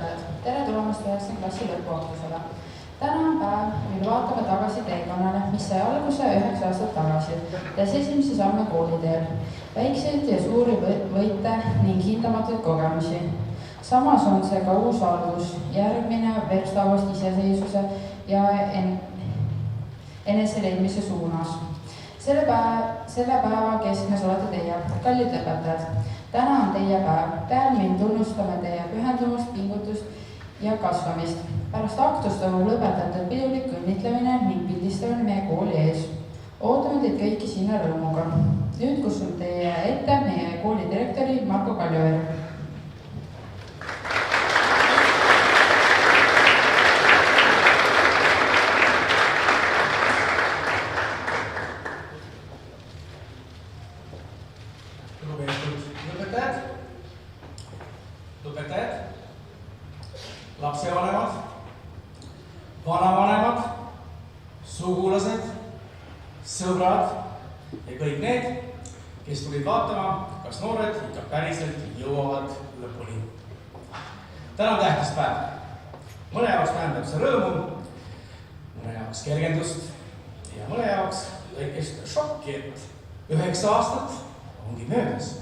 lõpetajad, tere tulemast 9. klassi lõpuaktusele. Täna on päev, mil vaatame tagasi teekonnale, mis sai alguse 9 aastat tagasi, tehes esimese samme kooliteel, väikseid ja suuri võite ning hindamatuid kogemusi. Samas on see ka uus algus, järgmine verstavast iseseisvuse ja eneseleidmise suunas. Selle päeva keskmes olete teie, kallid lõpetajad. Täna on teie päev, mil tunnustame teie pühendumust, pingutust ja kasvamist. Pärast aktust on lõpetatud pidulik õnnitlemine ning pildistamine meie kooli ees. Ootame teid kõiki sinna rõõmuga. Nüüd kutsun teie ette meie kooli direktori Marko Kaljoveer. Lapsevanemad, vanavanemad, sugulased, sõbrad ja kõik need, kes tulid vaatama, kas noored ikka päriselt jõuavad lõpuni. Täna on tähtis päev. Mõne jaoks tähendab see rõõmu, mõne jaoks kergendust ja mõne jaoks väikest šokki, et 9 aastat ongi möödas.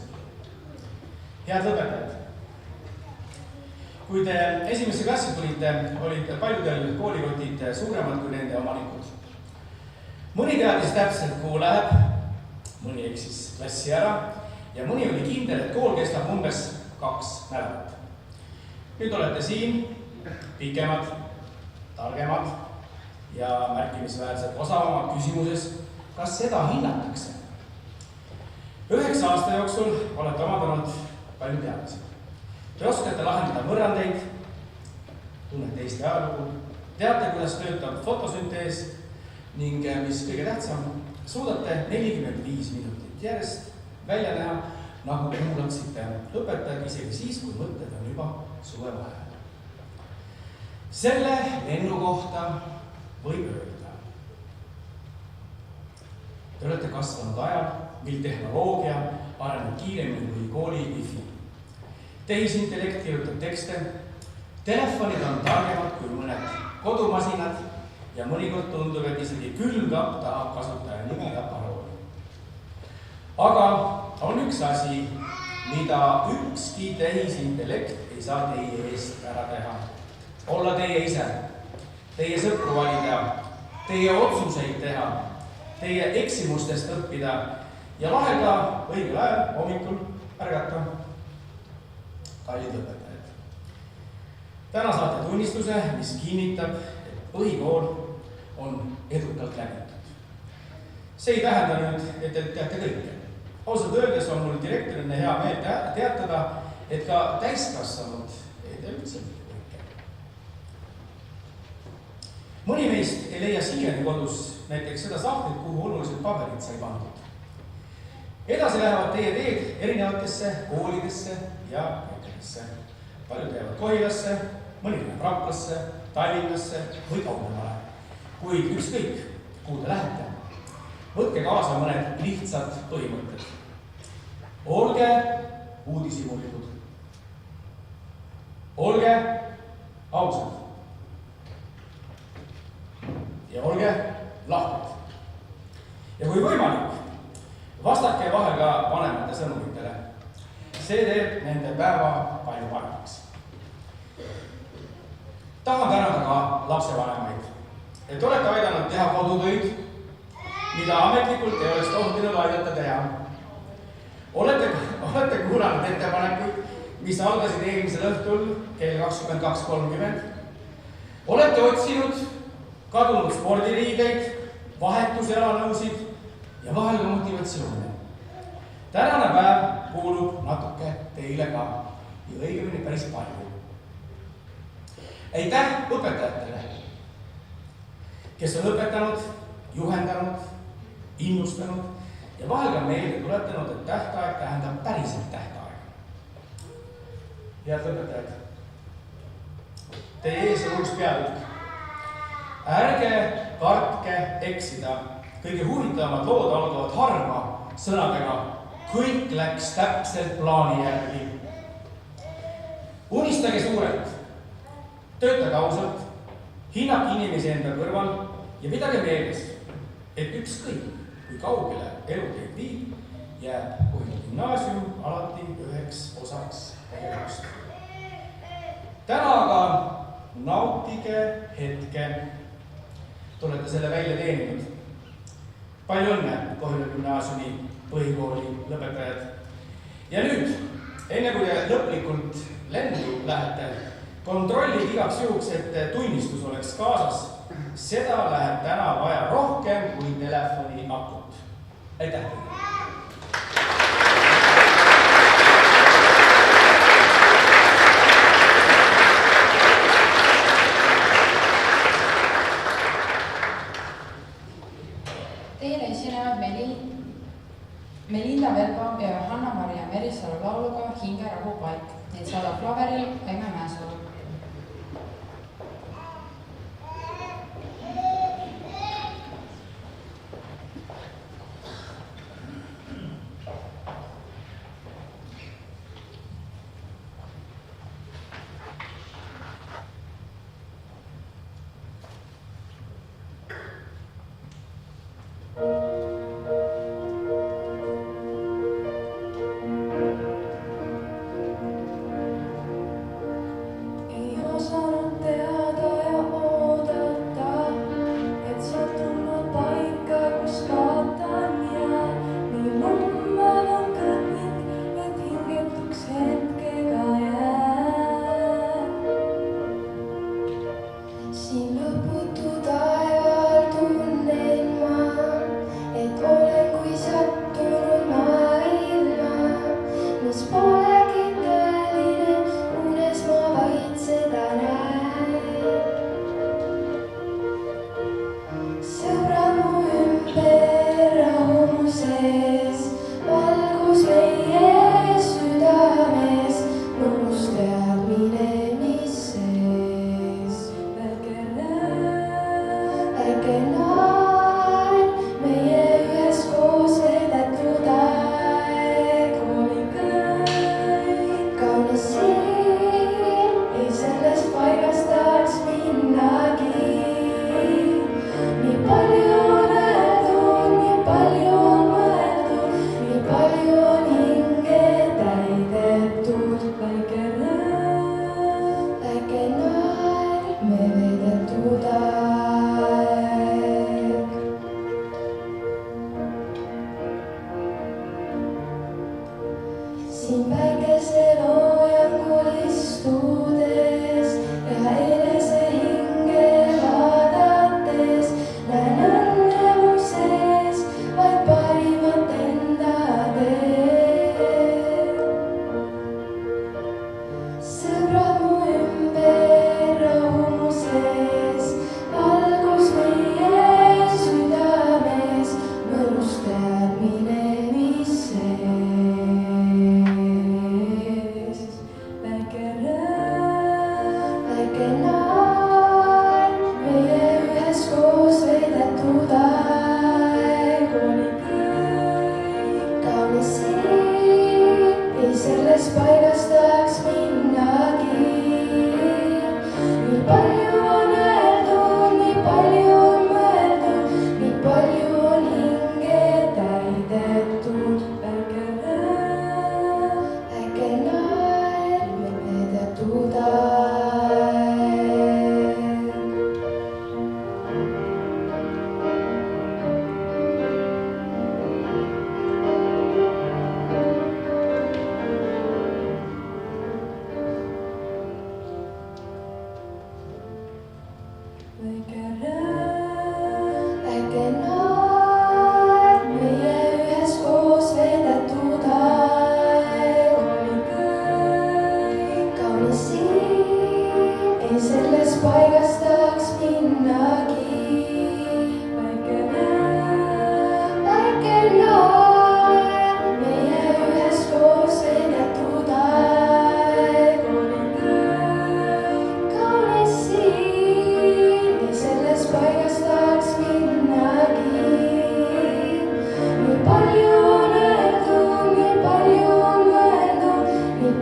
Head lõpetajad. Kui te esimesse klassi tulite, olid paljudel koolikotid suuremad kui nende omanikud. Mõni teadis täpselt, kuhu läheb, mõni eksis klassi ära ja mõni oli kindel, et kool kestab umbes 2 nädalat. Nüüd olete siin pikemad, targemad ja märkimisväärselt osavamad küsimuses, kas seda hinnatakse. 9 aasta jooksul olete omandanud palju teadmisi. Te oskate lahendada võrrandeid, tunnete Eesti ajalugu, teate, kuidas töötab fotosüntees ning mis kõige tähtsam, suudate 45 minutit järjest välja näha, nagu kuulaksite õpetajad isegi siis, kui mõtted on juba suvevaheajal. Selle lennu kohta võib öelda. Te olete kasvanud ajal, mil tehnoloogia areneb kiiremini kui kooli wifi. Tehisintellekt kirjutab tekste, telefonid on targemad kui mõned kodumasinad ja mõnikord tundub, et isegi külmkapp tahab kasutaja nime ja parooli. Aga on üks asi, mida ükski tehisintellekt ei saa teie eest ära teha. Olla teie ise, teie sõpru valida, teie otsuseid teha, teie eksimustest õppida ja vahel ka õigel ajal hommikul ärgata. Kallid õpetajad. Täna saate tunnistuse, mis kinnitab, et põhikool on edukalt läbitud. See ei tähenda nüüd, et te teate kõike. Ausalt öeldes on mul direktorina hea meel teatada, et ka täiskasvanud ei tee üldse kõike. Mõni meist ei leia siiani kodus näiteks seda sahtlit, kuhu oluliselt paberit sai pandud. Edasi lähevad teie teed erinevatesse koolidesse ja kõikidesse. Paljud jäävad Kohilasse, mõni läheb Raplasse, Tallinnasse või kaugemale. Kuid ükskõik, kuhu te lähete, võtke kaasa mõned lihtsad põhimõtted. Olge uudishimulikud. Olge ausad. Ja olge lahked. Ja kui võimalik, vastake vahel ka vanemate sõnumitele. See teeb nende päeva palju paremaks. Tahan tänada ka lapsevanemaid, et olete aidanud teha kodutöid, mida ametlikult ei oleks tohtinud aidata teha. Olete kuulanud ettepanekuid, mis algasid eelmisel õhtul kell 22.30. Olete otsinud kadunud spordiriideid, vahetusjalanõusid ja vahel ka motivatsioone. Tänane päev kuulub natuke teile ka ja õigemini päris palju. Aitäh õpetajatele, kes on õpetanud, juhendanud, innustanud ja vahel ka meelde tuletanud, et tähtaeg tähendab päriselt tähtaega. Head õpetajad, teie ees on uus peatükk. Ärge kartke eksida. Kõige huvitavamad lood algavad harva sõnadega kõik läks täpselt plaani järgi. Unistage suurelt, töötage ausalt, hinnake inimesi enda kõrval ja pidage meeles, et ükskõik, kui kaugele elu teid viib, jääb Kohila gümnaasium alati üheks osaks tegevust. Täna aga nautige hetke, te olete selle välja teeninud. Palju õnne, Kohila gümnaasiumi põhikooli lõpetajad. Ja nüüd, enne kui te lõplikult lendu lähete, kontrollid igaks juhuks, et tunnistus oleks kaasas. Seda läheb täna vaja rohkem kui telefoni akut. Aitäh! Teile esinevad Melinda Verba ja Hanna-Maria Merisalu lauluga Hingerahu paik. Neid saadab klaveril Aime Mäesalu.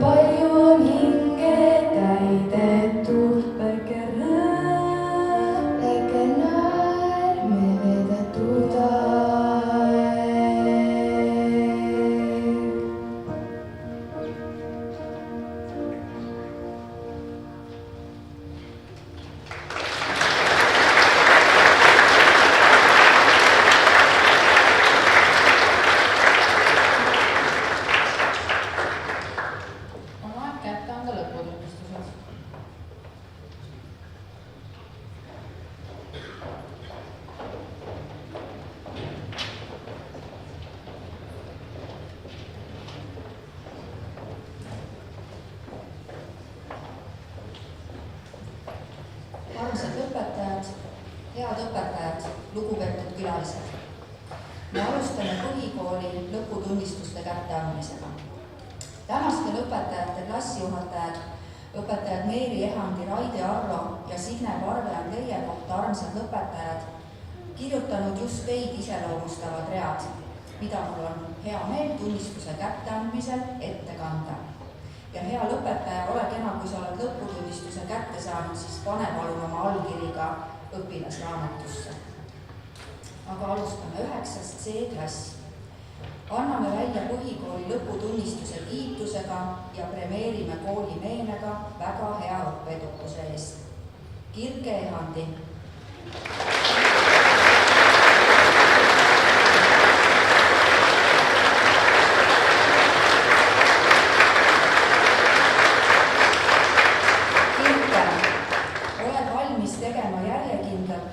Palju on hinge täidetud, väike armsad õpetajad, head õpetajad, lugupeetud külalised. Me alustame põhikooli lõputunnistuste kätteandmisega. Tänastel õpetajate klassijuhatajad, õpetajad Meeri Ehandi, Raidi Arro ja Signe Parve on teie kohta, armsad õpetajad, kirjutanud just teid iseloomustavad read, mida mul on hea meel tunnistuse kätteandmisel ette kanda. Ja hea lõpetaja, ole kena, kui sa oled lõputunnistuse kätte saanud, siis pane palun oma allkiriga õpilasraamatusse. Aga alustame 9. C-klass. Anname välja põhikooli lõputunnistuse kiitusega ja premeerime kooli meenega väga hea õppeedukuse eest. Kirke Ehandi.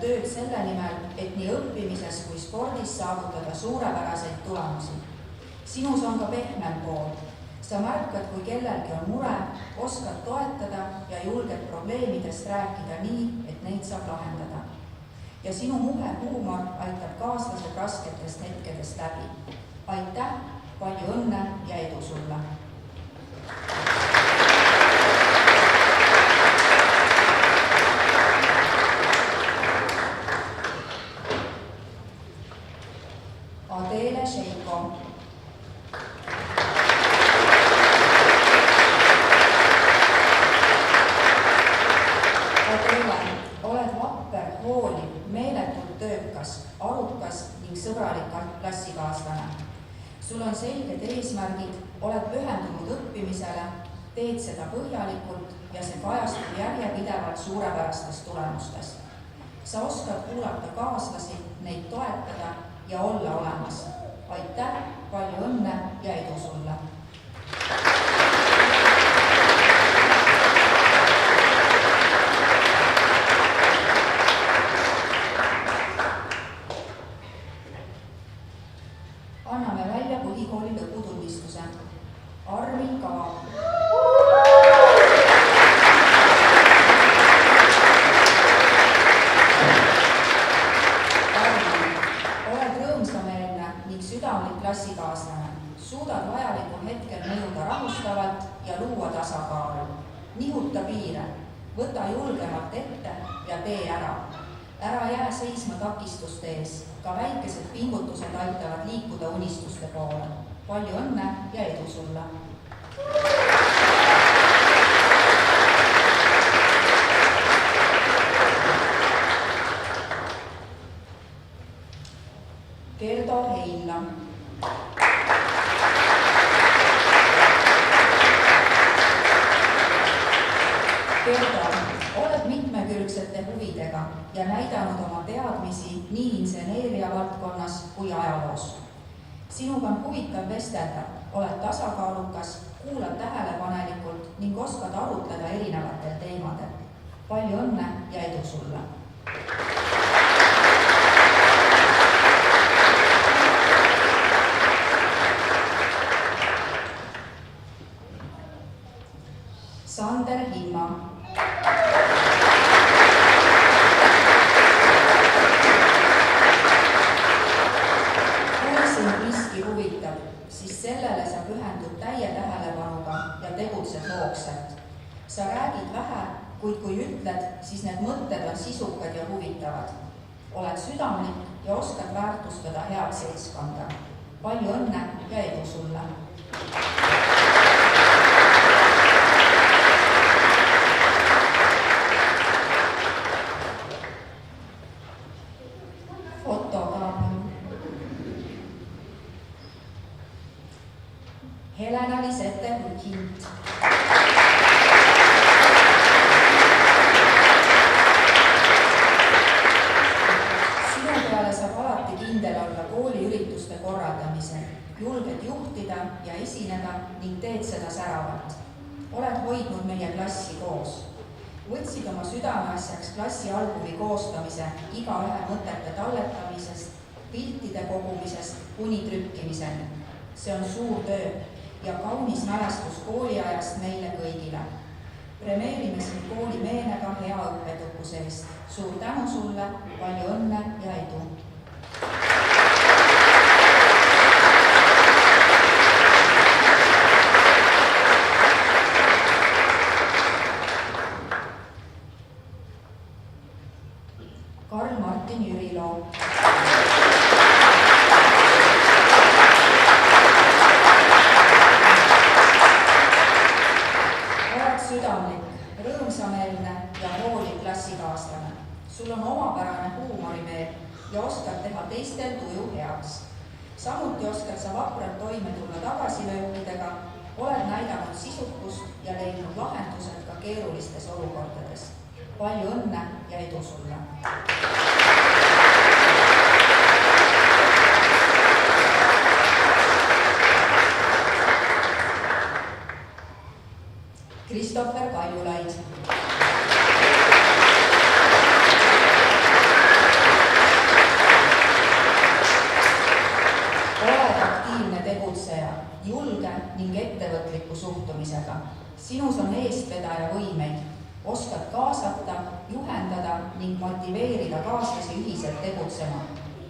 Tööd selle nimel, et nii õppimises kui spordis saavutada suurepäraseid tulemusi. Sinus on ka pehmem pool. Sa märkad, kui kellelgi on mure, oskad toetada ja julged probleemidest rääkida nii, et neid saab lahendada. Ja sinu muhe huumor aitab kaaslased rasketest hetkedest läbi. Aitäh, palju õnne ja edu sulle! Adele Sheiko. Adele, oled vapper, hooliv, meeletult töökas, arukas ning sõbralik klassikaaslane. Sul on selged eesmärgid, oled pühendunud õppimisele, teed seda põhjalikult ja see kajastub järjepidevalt suurepärastes tulemustes. Sa oskad kuulata kaaslasi, neid toetada ja olla olemas. Aitäh, palju õnne ja edu sulle! Anname välja põhikooli lõputunnistuse. Arvin Kaab. Klassikaaslane, suudad vajalikul hetkel mõjuda rahustavalt ja luua tasakaalu. Nihuta piire, võta julgemalt ette ja tee ära. Ära jää seisma takistuste ees, ka väikesed pingutused aitavad liikuda unistuste poole. Palju õnne ja edu sulle! Gerdo Heilla. Gerdo, oled mitmekülgsete huvidega ja näidanud oma teadmisi nii inseneeria valdkonnas kui ajaloos. Sinuga on huvitav vestelda, oled tasakaalukas, kuulad tähelepanelikult ning oskad arutleda erinevatel teemadel. Palju õnne ja edu sulle! Sander Himma. Kui sind miski huvitab, siis sellele sa pühendud täie tähelepanuga ja tegutsed hoogsalt. Sa räägid vähe, kuid kui ütled, siis need mõtted on sisukad ja huvitavad. Oled südamlik ja oskad väärtustada head seltskonda. Palju õnne ja edu sulle! Helena Lisette Hult. Sinu peale saab alati kindel olla kooliürituste korraldamisel. Julged juhtida ja esineda ning teed seda säravalt. Oled hoidnud meie klassi koos. Võtsid oma südameasjaks klassi albumi koostamise igaühe mõtete talletamisest, piltide kogumisest kuni trükkimiseni. See on suur töö ja kaunis mälestus kooliajast meile kõigile. Premeerime sind kooli meenega hea õppetukuse eest. Suur tänu sulle, palju õnne ja edu! Karl-Martin Jüriloo. Oled südamlik, rõõmsameelne ja hooliv klassikaaslane. Sul on omapärane huumorimeel ja oskad teha teistel tuju heaks. Samuti oskad sa vapralt toime tulla tagasilöökidega, oled näidanud sisukust ja leidnud lahendused ka keerulistes olukordades. Palju õnne ja edu sulle! Christopher Kaljulaid. Oled aktiivne tegutseja, julge ning ettevõtliku suhtumisega. Sinus on eestvedaja võimeid. Oskad kaasata, juhendada ning motiveerida kaaslasi ühiselt tegutsema.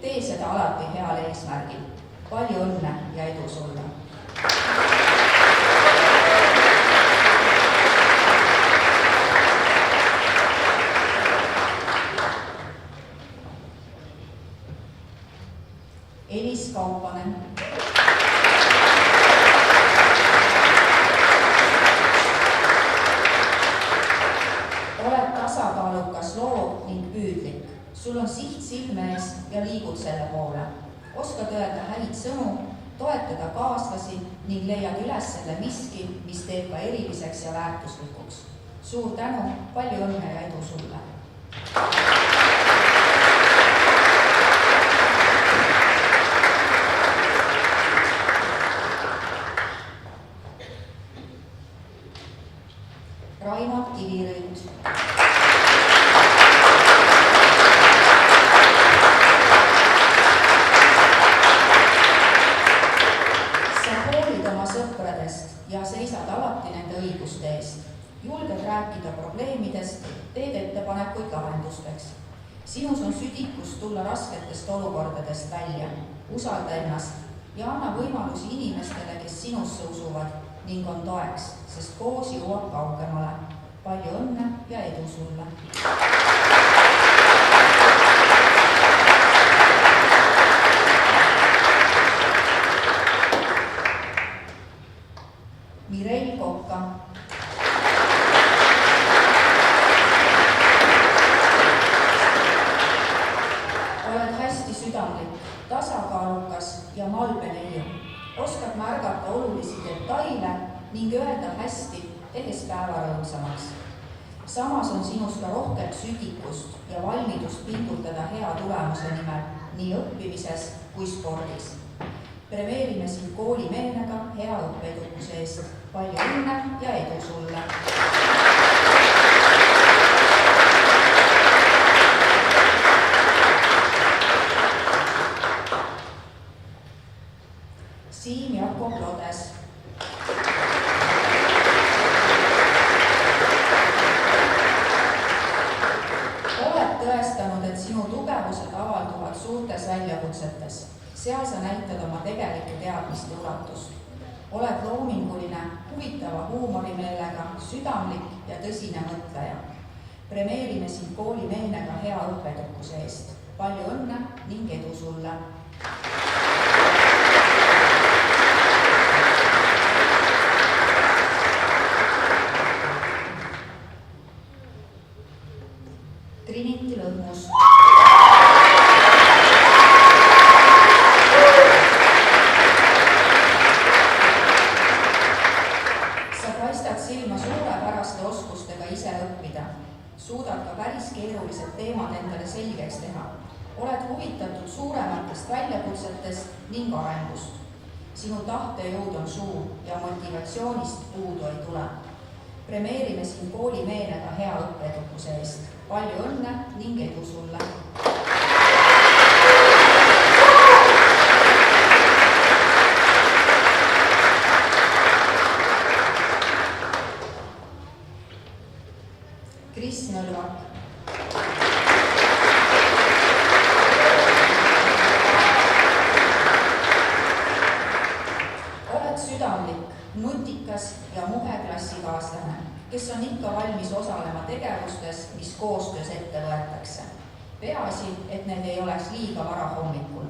Tee seda alati heal eesmärgil. Palju õnne ja edu sulle! Elis Kaupanen. Oled tasakaalukas, loov ning püüdlik. Sul on siht silme ees ja liigud selle poole. Oskad öelda häid sõnu, toetada kaaslasi ning leiad üles selle miski, mis teeb ka eriliseks ja väärtuslikuks. Suur tänu, palju õnne ja edu sulle! Raimond Kivirüüt. Sa hoolid oma sõpradest ja seisad alati nende õiguste eest. Julged rääkida probleemidest, teed ettepanekuid lahendusteks. Sinus on südikus tulla rasketest olukordadest välja. Usalda ennast ja anna võimalusi inimestele, kes sinusse usuvad ning on toeks, sest koos jõuab kaugemale. Palju õnne ja edu sulle! Mirel Kokka. Oled hästi südamlik, tasakaalukas ja malbe leiu. Oskad märgata olulisi detaile ning öelda hästi, tehes päeva rõõmsamaks. Samas on sinus ka rohkem südikust ja valmidust pingutada hea tulemuse nimel nii õppimises kui spordis. Premeerime sind koolimeenega hea õppeedukuse eest. Palju õnne ja edu sulle! Siim Jakob Lodes. Oled tõestanud, et sinu tugevused avalduvad suurtes väljakutsetes. Seal sa näitad oma tegelike teadmiste ulatust. Oled loominguline, huvitava huumorimeelega, südamlik ja tõsine mõtleja. Premeerime sind koolimeenega hea õppetukuse eest. Palju õnne ning edu sulle! Trinity Lõhmus. Sa paistad silma suurepäraste oskustega ise õppida. Suudad ka päris keerulised teemad endale selgeks teha. Oled huvitatud suurematest väljakutsetest ning arengust. Sinu tahtejõud on suur ja motivatsioonist puudu ei tule. Premeerime sind koolimeenega hea õppeedukuse eest. Palju õnne ning edu sulle! Kris Nõll. Sõlvak. oled südamlik, nutikas ja muhe klassikaaslane, kes on ikka valmis osalema tegevustes, mis koostöös ette võetakse. Peaasi, et need ei oleks liiga vara hommikul.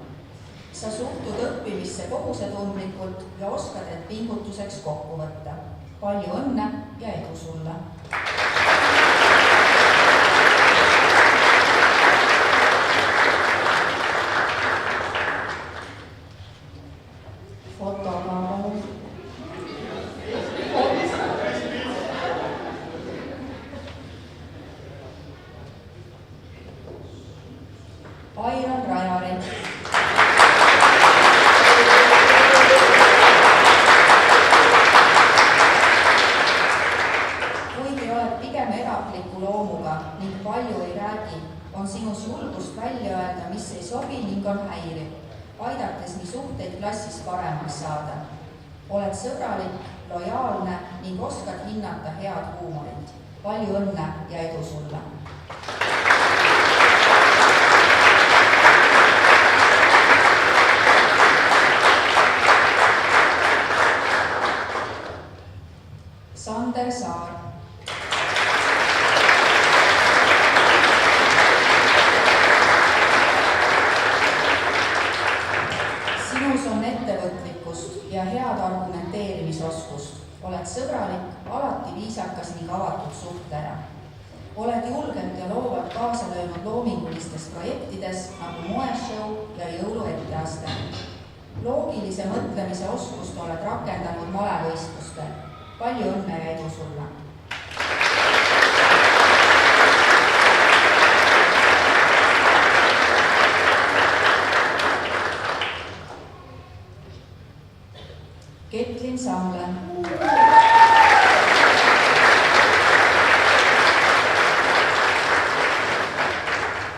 Sa suhtud õppimisse kohusetundlikult ja oskad end pingutuseks kokku võtta. Palju õnne ja edu sulle! Airon Rajari. Kuigi oled pigem erapliku loomuga ning palju ei räägi, on sinus julgust välja öelda, mis ei sobi ning on häiriv, aidates nii suhteid klassis paremaks saada. Oled sõbralik, lojaalne ning oskad hinnata head huumorit. Palju õnne ja edu sulle! Sander Saar. Sinus on ettevõtlikkust ja head argumenteerimisoskust. Oled sõbralik, alati viisakas ning avatud suhtleja. Oled julgelt ja loovalt kaasa löönud loomingulistes projektides nagu moeshow ja jõuluetteaste. Loogilise mõtlemise oskust oled rakendanud malevõistlustel. Palju õnne ja edu sulle! Ketlin Samle.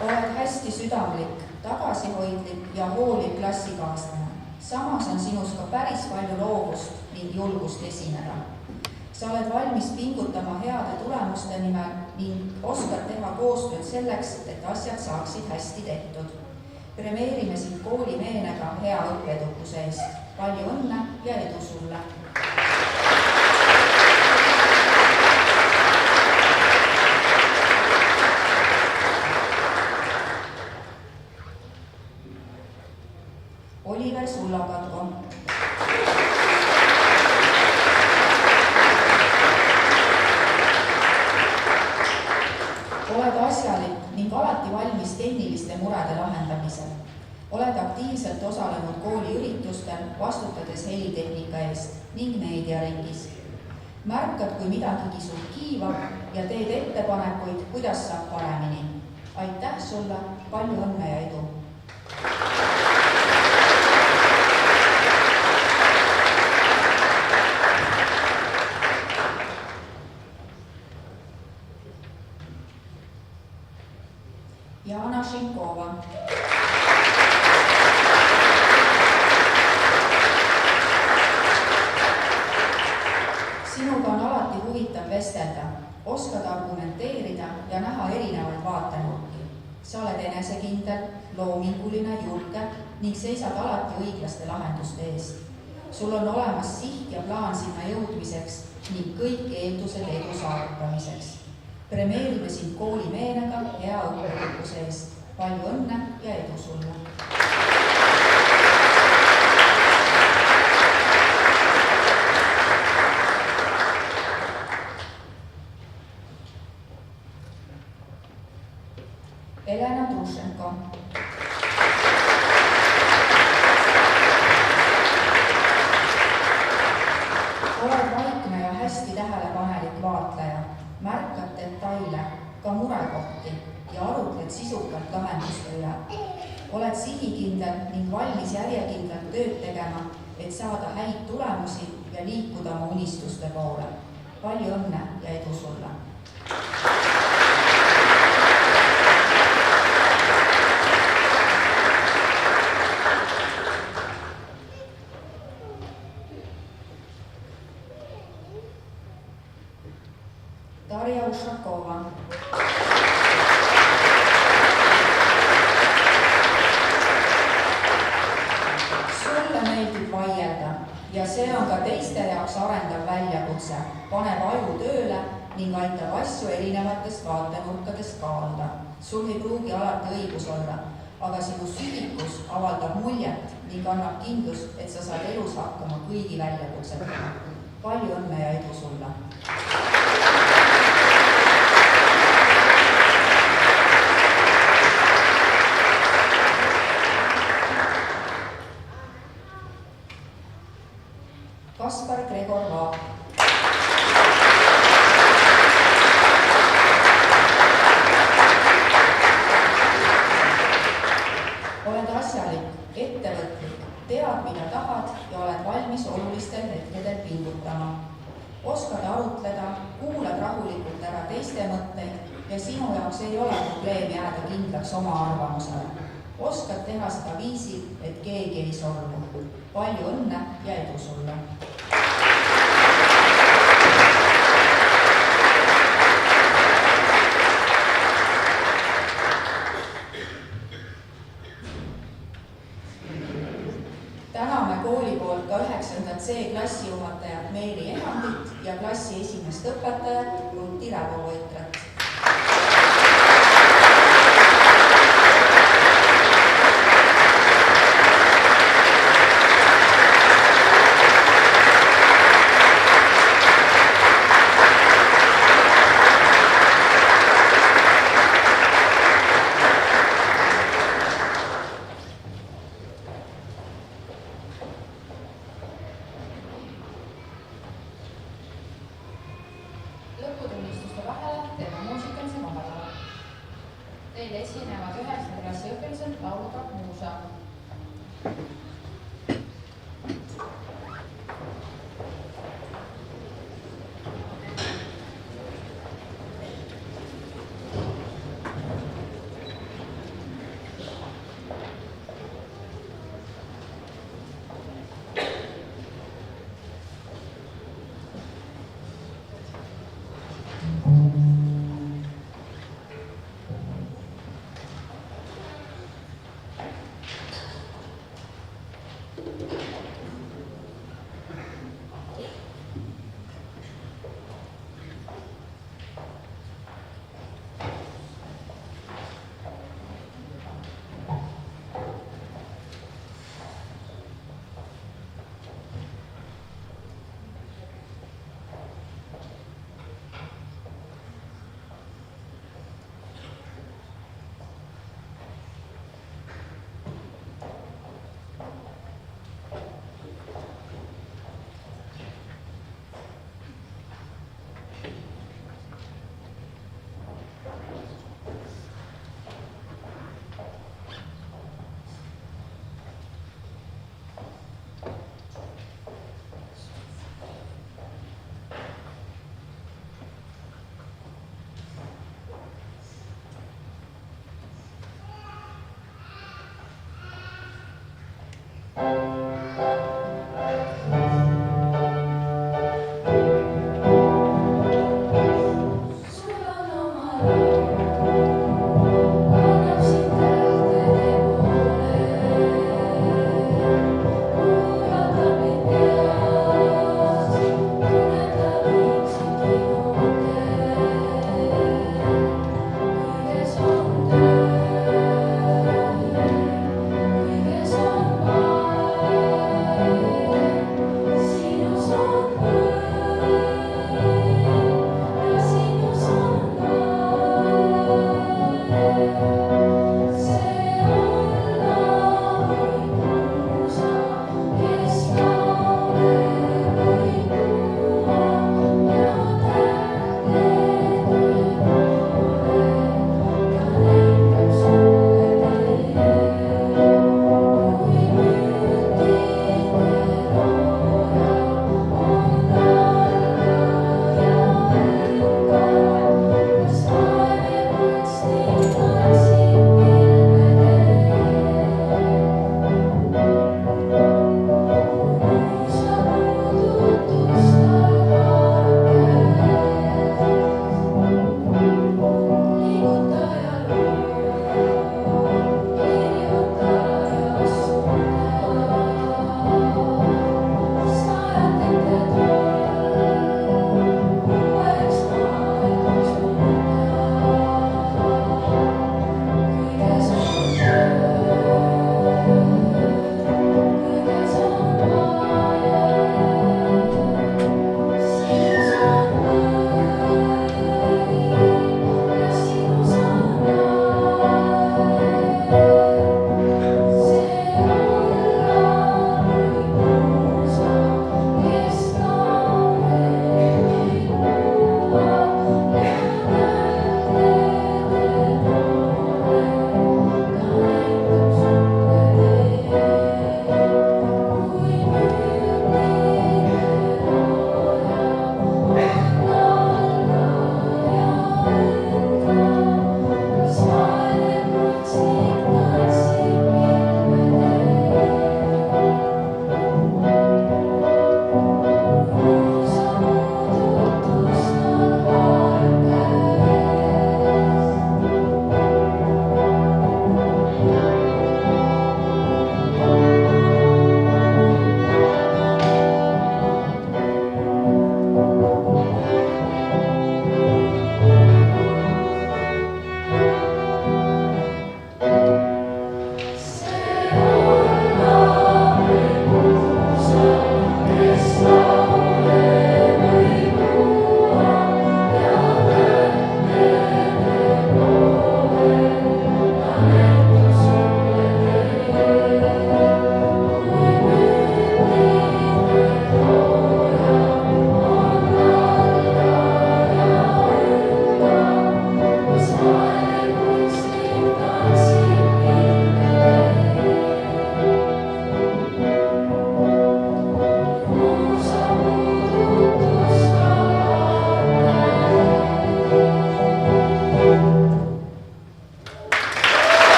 Oled hästi südamlik, tagasihoidlik ja hooliv klassikaaslane. Samas on sinus ka päris palju loovust ning julgust esineda. Sa oled valmis pingutama heade tulemuste nimel ning oskad teha koostööd selleks, et asjad saaksid hästi tehtud. Premeerime sind kooli meenega hea õppeedukuse eest. Palju õnne ja edu sulle! Oliver Sullakatko. Oled asjalik ning alati valmis tehniliste murede lahendamisel. Oled aktiivselt osalenud kooli üritustel, vastutades helitehnika eest ning meediaringis. Märkad, kui midagi kisub kiivab ja teed ettepanekuid, kuidas saab paremini. Aitäh sulle, palju õnne ja edu! Jana Šinkova. Sinuga on alati huvitav vestelda, oskad argumenteerida ja näha erinevaid vaatenurki. Sa oled enesekindel, loominguline, julge ning seisad alati õiglaste lahenduste eest. Sul on olemas siht ja plaan sinna jõudmiseks ning kõik eeldused edu saavutamiseks. Premeerime sind kooli meenega hea õppeedukuse eest. Palju õnne ja edu sulle! Elena Trušenko. Oled vaikne ja hästi tähelepanelik vaatleja. Märkad detaile, ka murekohti ja arutled sisukalt lahenduste üle. Oled sihikindel ning valmis järjekindlalt tööd tegema, et saada häid tulemusi ja liikuda oma unistuste poole. Palju õnne ja edu sulle! Darja Ušakova. küsimuse, paneb aju tööle ning aitab asju erinevatest vaatenurkadest kaaluda. Sul ei pruugi alati õigus olla, aga sinu südikus avaldab muljet ning annab kindlust, et sa saad elus hakkama kõigi väljakutsetega. Palju õnne ja edu sulle! Kaspar Gregor Vaab. Oled asjalik, ettevõtlik, tead, mida tahad ja oled valmis olulistel hetkedel pingutama. Oskad arutleda, kuulad rahulikult ära teiste mõtteid ja sinu jaoks ei ole probleemi jääda kindlaks oma arvamusele. Oskad teha seda viisil, et keegi ei solvu. Palju õnne ja edu sulle! Täname kooli poolt ka 9. C klassijuhatajat Meeli Enandit ja klassi esimest õpetajat Ruti Räbovoitrat. Lõputunnistuste vahele teeme muusikalise vaheaja. Teil esinevad 9. klassi õpilased lauluga Muusa.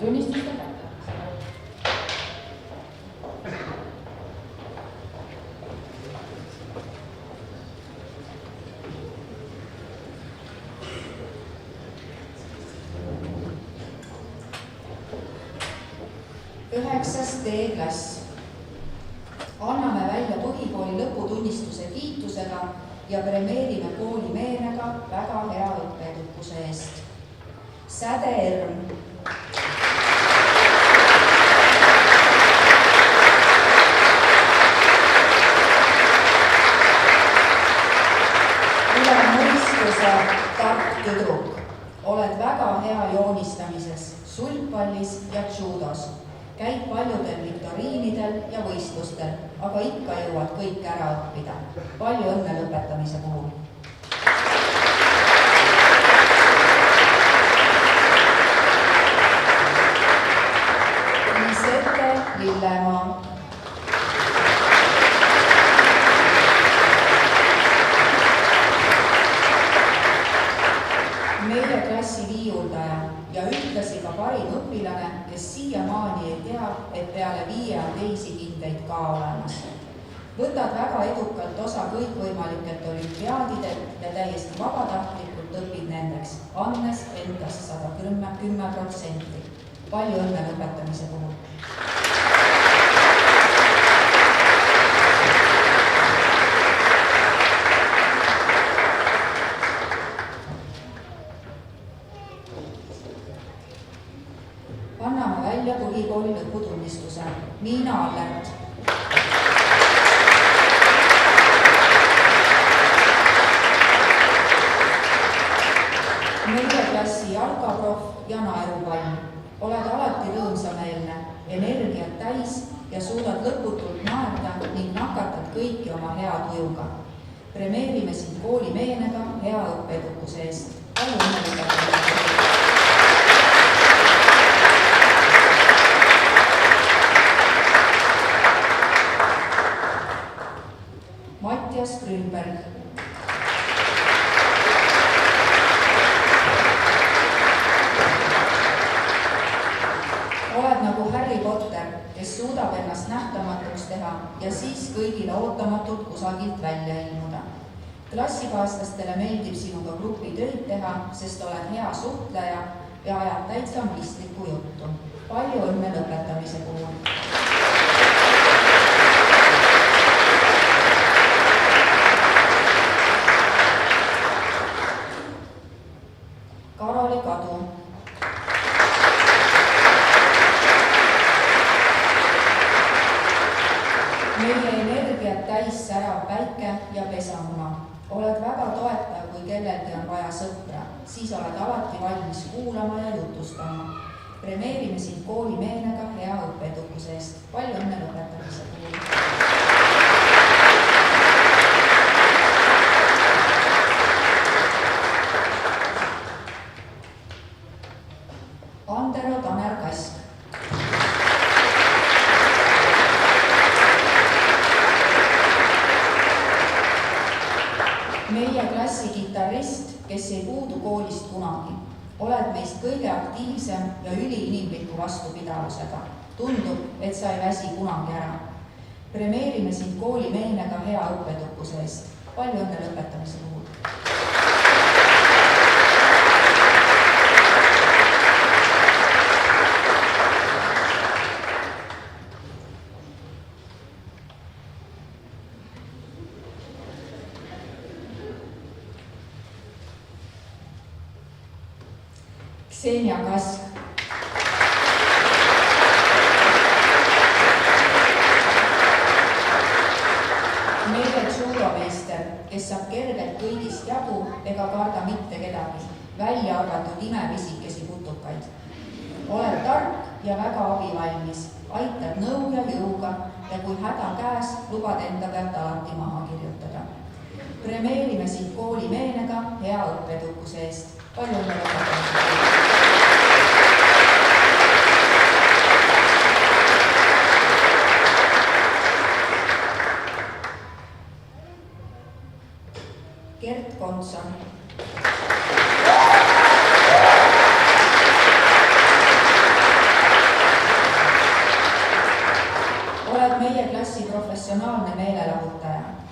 tunnistuste kätte. Üheksas D-klass. Anname välja põhikooli lõputunnistuse kiitusega ja premeerime kooli meenega väga hea õppeedukuse eest. Säde Erm. Üle mõistuse tark tüdruk. Oled väga hea joonistamises, sulgpallis ja judos. Käid paljudel viktoriinidel ja võistlustel, aga ikka jõuad kõik ära õppida. Palju õnne lõpetamise puhul. Liisette Lillemaa. Meie klassi viiuldaja ja ühtlasi ka parim õpilane, kes siiamaani ei tea, et peale 5 on teisi hindeid ka olemas. Võtad väga edukalt osa kõikvõimalikelt olümpiaadidelt ja täiesti vabatahtlikult õpid nendeks, andes endast 110%. Palju õnne lõpetamise puhul. Anname välja põhikooli lõputunnistuse. Niina Allert. Meie klassi jalkaproff ja naerupall. Oled alati rõõmsameelne, energiat täis ja suudad lõputult naerda ning nakatad kõiki oma hea tujuga. Premeerime sind kooli meenega hea õppeedukuse eest. Palju õnne lõpetamise puhul. Mattias Grünberg. Oled nagu Harry Potter, kes suudab ennast nähtamatuks teha ja siis kõigile ootamatult kusagilt välja ilmuda. Klassikaaslastele meeldib sinuga grupitöid teha, sest oled hea suhtleja ja ajad täitsa mõistlikku juttu. Palju õnne lõpetamise puhul. Karoli Kadu. Meie energiat täis särav päike ja pesamuna. Oled väga toetav, kui kellelgi on vaja sõpra, siis oled alati valmis kuulama ja jutustama. Premeerime sind kooli meenega hea õppeedukuse eest. Palju õnne lõpetamise puhul. Andero Taner Kask. Meie klassi kitarrist, kes ei puudu koolist kunagi. Oled meist kõige aktiivsem ja üliinimliku vastupidavusega. Tundub, et sa ei väsi kunagi ära. Premeerime sind kooli meenega hea õppeedukuse eest. Palju õnne lõpetamise puhul. Ksenia Kask. Meie judomeister, kes saab kergelt kõigist jagu ega karda mitte kedagi, välja arvatud imepisikesi putukaid. Oled tark ja väga abivalmis, aitad nõu ja jõuga ja kui häda käes, lubad enda pealt alati maha kirjutada. Premeerime sind kooli meenega hea õppeedukuse eest. Palju õnne lõpetamise puhul. Gert Konson.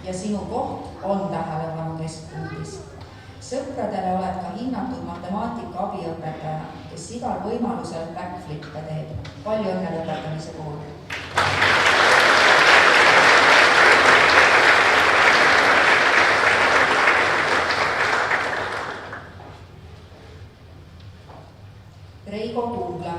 ja sinu koht on tähelepanu keskpunktis. Sõpradele oled ka hinnatud matemaatika abiõpetaja, kes igal võimalusel backflippe teeb. Palju õnne lõpetamise puhul! Reigo Kumbla.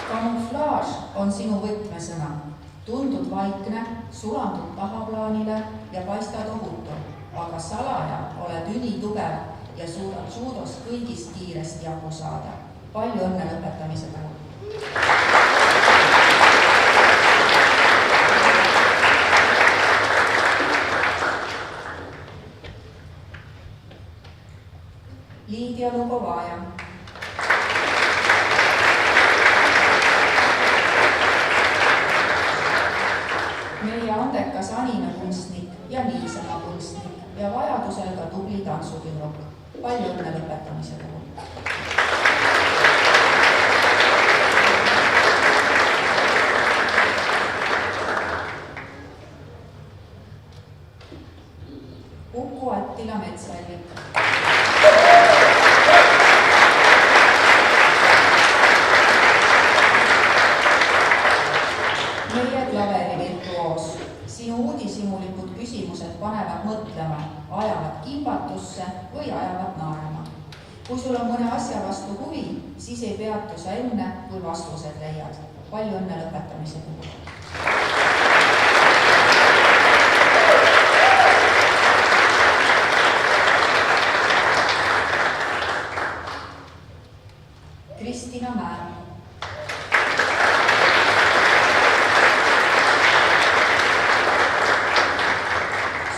Kamuflaaž on sinu võtmesõna. Tundud vaikne, sulandud tahaplaanile ja paistad ohutu, aga salaja oled ülitugev ja suudad judos kõigist kiiresti jagu saada. Palju õnne lõpetamise puhul! Liidia Lugovaja. Meie andekas animekunstnik ja niisama kunstnik ja vajadusel ka tubli tantsutüdruk. Palju õnne lõpetamise puhul! Uku Attila Metsallik. Meie klaverivirtuoos. Sinu uudishimulikud küsimused panevad mõtlema, ajavad kimbatusse või ajavad naerma. Kui sul on mõne asja vastu huvi, siis ei peatu sa enne, kui vastused leiad. Palju õnne lõpetamise puhul! Kristina Määr.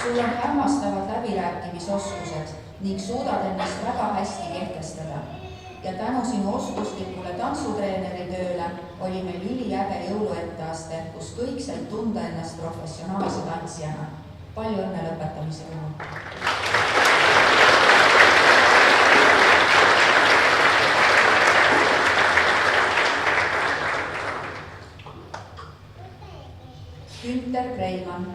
Sul on hämmastavad läbirääkimisoskused ning suudad ennast väga hästi kehtestada. Ja tänu sinu oskuslikule tantsutreeneri tööle oli meil üliäge jõuluetteaste, kus kõik said tunda ennast professionaalse tantsijana. Palju õnne lõpetamise puhul! Günter Kreimann.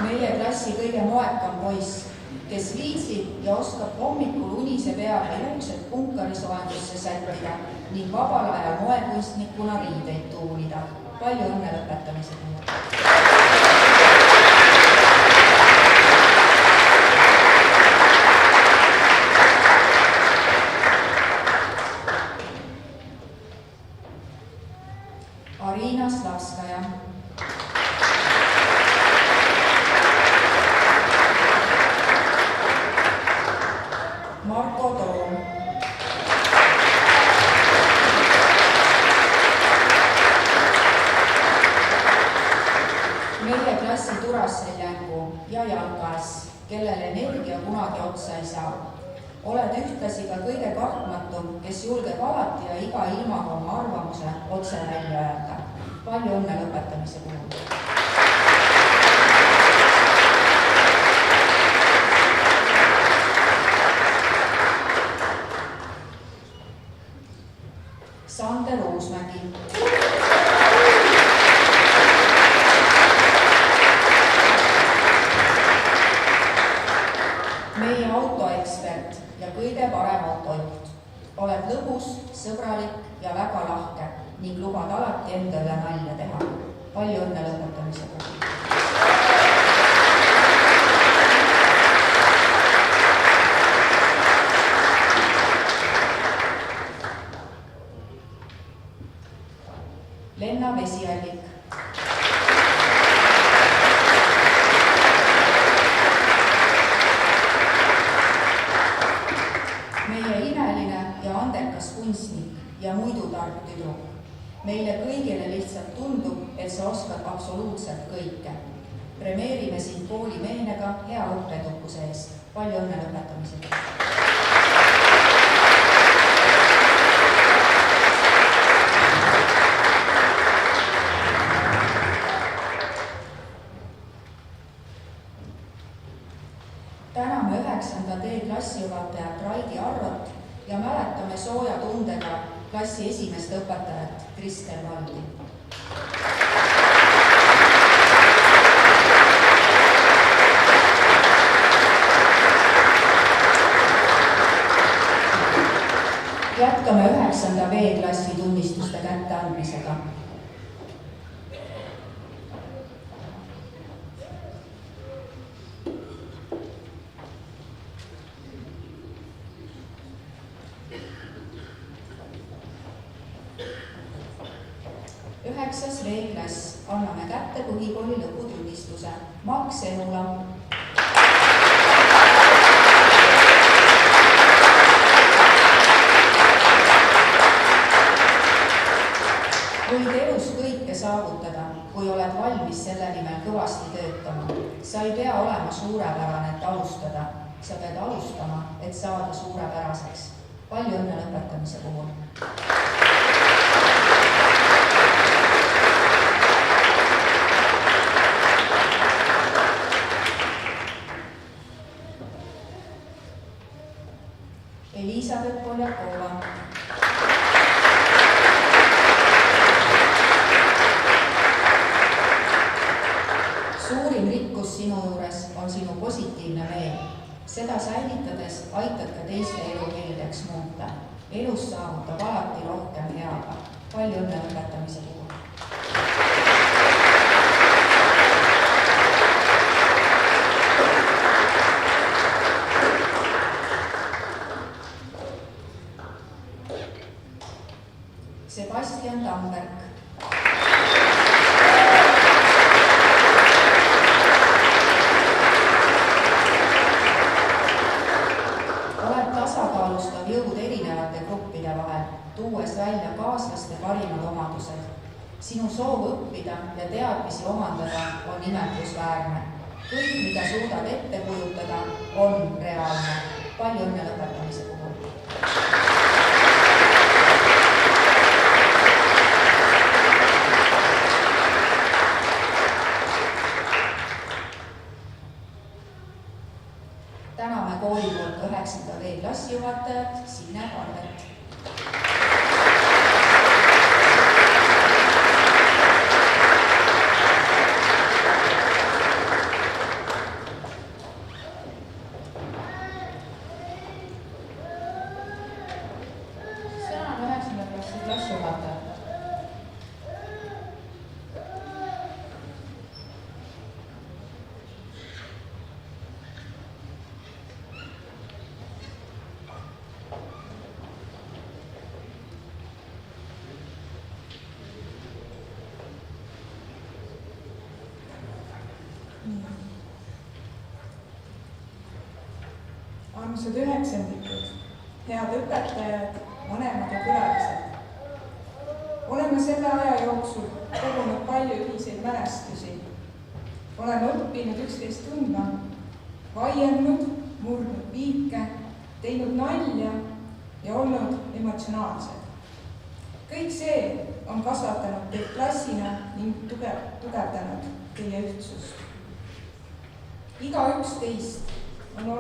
Meie klassi kõige moekam poiss, kes viitsib ja oskab hommikul unise peale juuksed punkarisoendusse sättida ning vabal ajal moekunstnikuna riideid tuunida. Palju õnne lõpetamise puhul! Arina Slavskaja. Marko Toom. Meie klassi Turasseljangu ja Jalkas, kellel energia kunagi otsa ei saa. Oled ühtlasi ka kõige kartmatum, kes julgeb alati ja iga ilmaga oma arvamuse otse välja öelda. Palju õnne lõpetamise puhul! Sander Uusmägi. Meie autoekspert ja kõige parem autojuht. Oled lõbus, sõbralik ja väga lahke ning lubad alati enda üle nalja teha. Palju õnne lõpetamise puhul! Lenna Vesiallik. Meie imeline ja andekas kunstnik ja muidu tark tüdruk. Meile kõigile lihtsalt tundub, et sa oskad absoluutselt kõike. Premeerime sind kooli meenega hea õppetukuse eest. Palju õnne lõpetamisega! täname 9. D klassijuhatajat Raidi Arrot ja mäletame sooja tundega klassi esimest õpetajat Kristel Valdi. Jätkame 9. B klassi tunnistuste kätteandmisega. Üheksas V-klass, anname kätte põhikooli lõputunnistuse. Maks Enula. Võid elus kõike saavutada, kui oled valmis selle nimel kõvasti töötama. Sa ei pea olema suurepärane, et alustada. Sa pead alustama, et saada suurepäraseks. Palju õnne lõpetamise puhul. Elisabeth Poljakova. Suurim rikkus sinu juures on sinu positiivne meel. Seda säilitades aitad ka teiste elu heldeks muuta. Elus saavutab alati rohkem heaga. Palju õnne lõpetamise puhul. Sebastian Tamberg. Oled tasakaalustav jõud erinevate gruppide vahel, tuues välja kaaslaste parimad omadused. Sinu soov õppida ja teadmisi omandada on imetlusväärne. Kõik, mida suudad ette kujutada, on reaalne. Palju õnne lõpetamise puhul. Täname kooli poolt 9. D klassijuhatajat Signe Parvet. Sõna on 9. klassi klassijuhatajat. Armsad üheksandikud, head õpetajad, vanemad ja külalised. Oleme selle aja jooksul kogunud palju ühiseid mälestusi. Oleme õppinud üksteist tundma, vaielnud, murdnud piike, teinud nalja ja olnud emotsionaalsed. Kõik see on kasvatanud teid klassina ning tugevdanud teie ühtsust. Igaüks teist on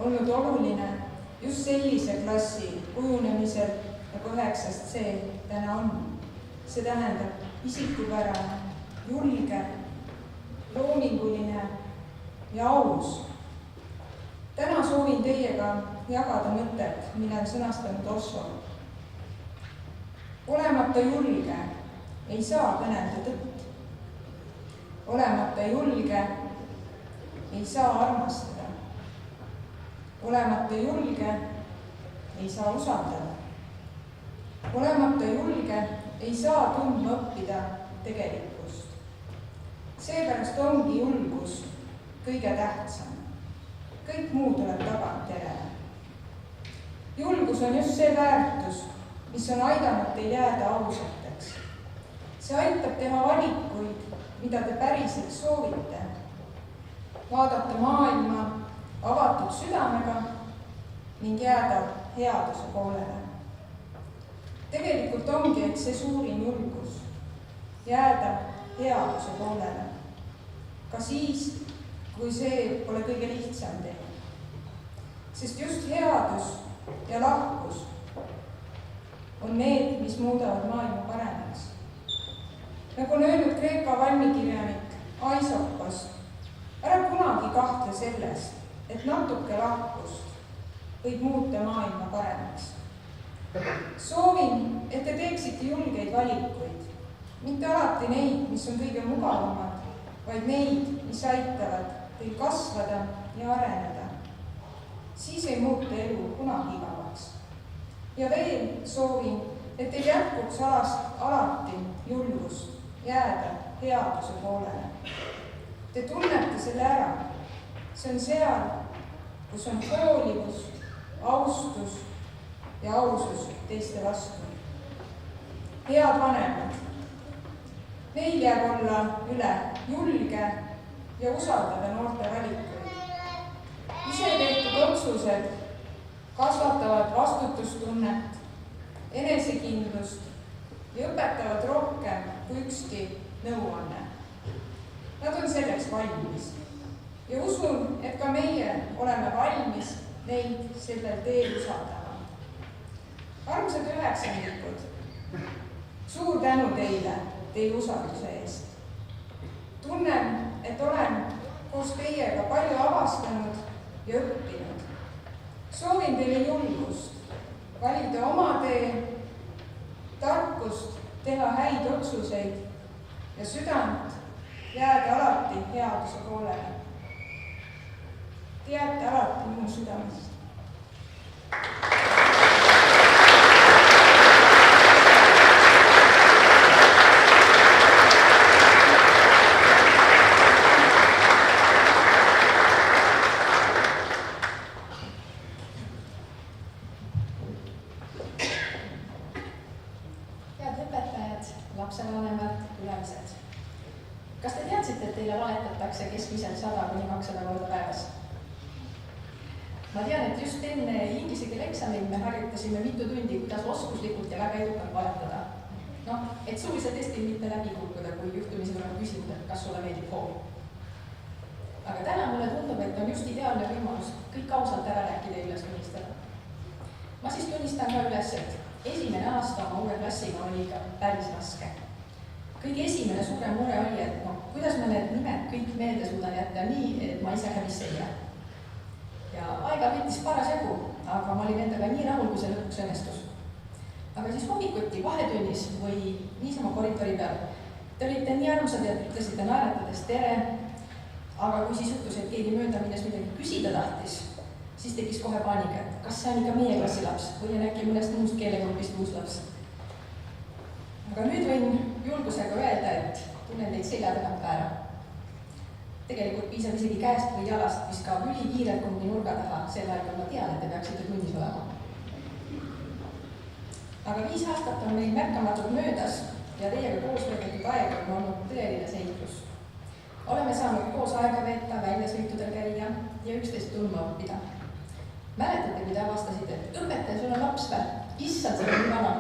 olnud oluline just sellise klassi kujunemisel, nagu 9. C täna on. See tähendab isikupärane, julge, loominguline ja aus. Täna soovin teiega jagada mõtet, mille on sõnastanud Osho. Olemata julge ei saa kõnelda tõtt. Olemata julge ei saa armastada. Olemata julge ei saa usaldada. Olemata julge ei saa tundma õppida tegelikkust. Seepärast ongi julgus kõige tähtsam. Kõik muu tuleb tagantjärele. Julgus on just see väärtus, mis on aidanud teil jääda ausateks. See aitab teha valikuid, mida te päriselt soovite. Vaadata maailma avatud südamega ning jääda headuse poolele. Tegelikult ongi, et see suurim julgus jääda headuse poolele. Ka siis, kui see pole kõige lihtsam tee. sest just headus ja lahkus on need, mis muudavad maailma paremaks. Nagu on öelnud Kreeka valmikirjanik Aisopos, ära kunagi kahtle selles, et natuke lahkust võib muuta maailma paremaks. Soovin, et te teeksite julgeid valikuid, mitte alati neid, mis on kõige mugavamad, vaid neid, mis aitavad teil kasvada ja areneda. Siis ei muutu elu kunagi igavaks. Ja veel soovin, et teil jätkuks alati julgust jääda headuse poolele. Te tunnete selle ära. See on seal, kus on hoolivus, austus ja ausus teiste vastu. Head vanemad, neil jääb olla üle julge ja usaldada noorte valikuid. Ise tehtud otsused kasvatavad vastutustunnet, enesekindlust ja õpetavad rohkem kui ükski nõuanne. Nad on selleks valmis ja usun, et ka meie oleme valmis neid sellel teel usaldama. Armsad üheksandikud, suur tänu teile teie usalduse eest. Tunnen, et olen koos teiega palju avastanud ja õppinud. Soovin teile julgust valida oma tee, tarkust teha häid otsuseid ja südant jääda alati headuse poolele. Te jääte alati minu südamest. Lapsevanemad, külalised. Kas te teadsite, et teile valetatakse keskmiselt 100–200 korda päevas? Ma tean, et just enne inglise keele eksamit me harjutasime mitu tundi, kuidas oskuslikult ja väga edukalt valetada. Et suulisel testil mitte läbi kukkuda, kui juhtumisi tuleb küsida, kas sulle meeldib kool. Aga täna mulle tundub, et on just ideaalne võimalus kõik ausalt ära rääkida ja üles tunnistada. Ma siis tunnistan ka üles, et esimene aasta oma uue klassiga oli ikka päris raske. Kõige esimene suurem mure oli, et kuidas ma need nimed kõik meelde suudan jätta nii, et ma ise häbisse ei jää. Ja aega võttis parasjagu, aga ma olin endaga nii rahul, kui see lõpuks õnnestus. Aga siis hommikuti vahetunnis või niisama koridori peal. Te olite nii armsad ja ütlesite naeratades tere, aga kui siis juhtus, et keegi mööda minnes midagi küsida tahtis, siis tekkis kohe paanika, et kas see on ikka meie klassilaps või on äkki mõnest muust keelegrupist uus laps. Aga nüüd võin julgusega öelda, et tunnen teid selja tagant ka ära. Tegelikult piisab isegi käest või jalast, mis kaob ülikiirelt kuni nurga taha, sel ajal ma tean, et te peaksite tunnis olema. Aga 5 aastat on meil märkamatult möödas ja teiega koos veedetud aeg on olnud tõeline seiklus. Oleme saanud koos aega veeta, väljasõitudel käia ja üksteist tundma õppida. Mäletate, kui te avastasite, et õpetaja, sul on laps või? Issand, see on nii vana.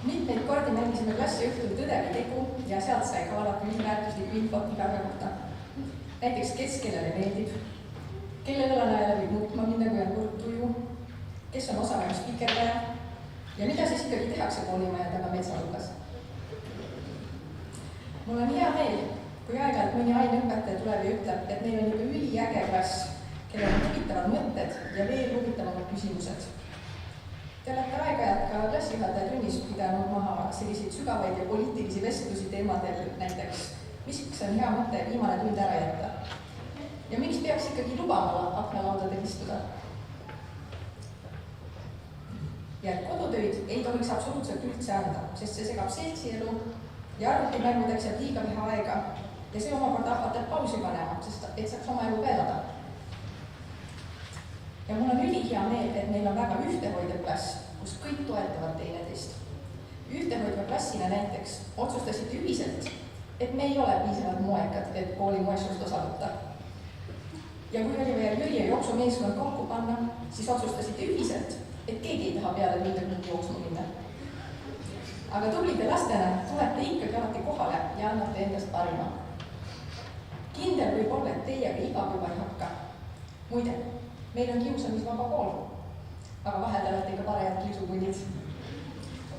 Mitmeid kordi mängisime klassi õhtul tõde või tegu ja sealt sai ka alati üliväärtuslikku infot igaga kohta. Näiteks, kes kellele meeldib, kelle õlanäele võib muutma minna, kui on kurb tuju, kes on osaline spikerdaja ja mida siis ikkagi tehakse koolimaja taga metsalukas. Mul on hea meel, kui aeg-ajalt mõni aineõpetaja tuleb ja ütleb, et neil on ikka üliäge klass, kellel on huvitavad mõtted ja veel huvitavamad küsimused. Te olete aeg-ajalt ka klassijuhataja tunnis pidanud maha selliseid sügavaid ja poliitilisi vestlusi teemadel, näiteks, mis on hea mõte viimane tund ära jätta. Ja miks peaks ikkagi lubama aknalaudadel istuda? Ja kodutöid ei tohiks absoluutselt üldse anda, sest see segab seltsielu ja arvutimängudeks jääb liiga vähe aega ja see omakorda ahvatab pausi panema, sest et saaks oma elu veelada. Ja mul on ülihea meel, et meil on väga ühtehoidev klass, kus kõik toetavad teineteist. Ühtehoidva klassina näiteks otsustasite ühiselt, et me ei ole piisavalt moekad, et kooli moesust osa võtta. Ja kui oli veel Jüri ja jooksumeeskond kokku panna, siis otsustasite ühiselt, et keegi ei taha peale minna kuhugi jooksma minna. Aga tublide lastena tulete ikkagi alati kohale ja annate endast parima. Kindel võib olla, et teiega iga päeva ei hakka. muide, meil on kiusamisvaba kool, aga vahel te olete ikka parajad kiusupunnid.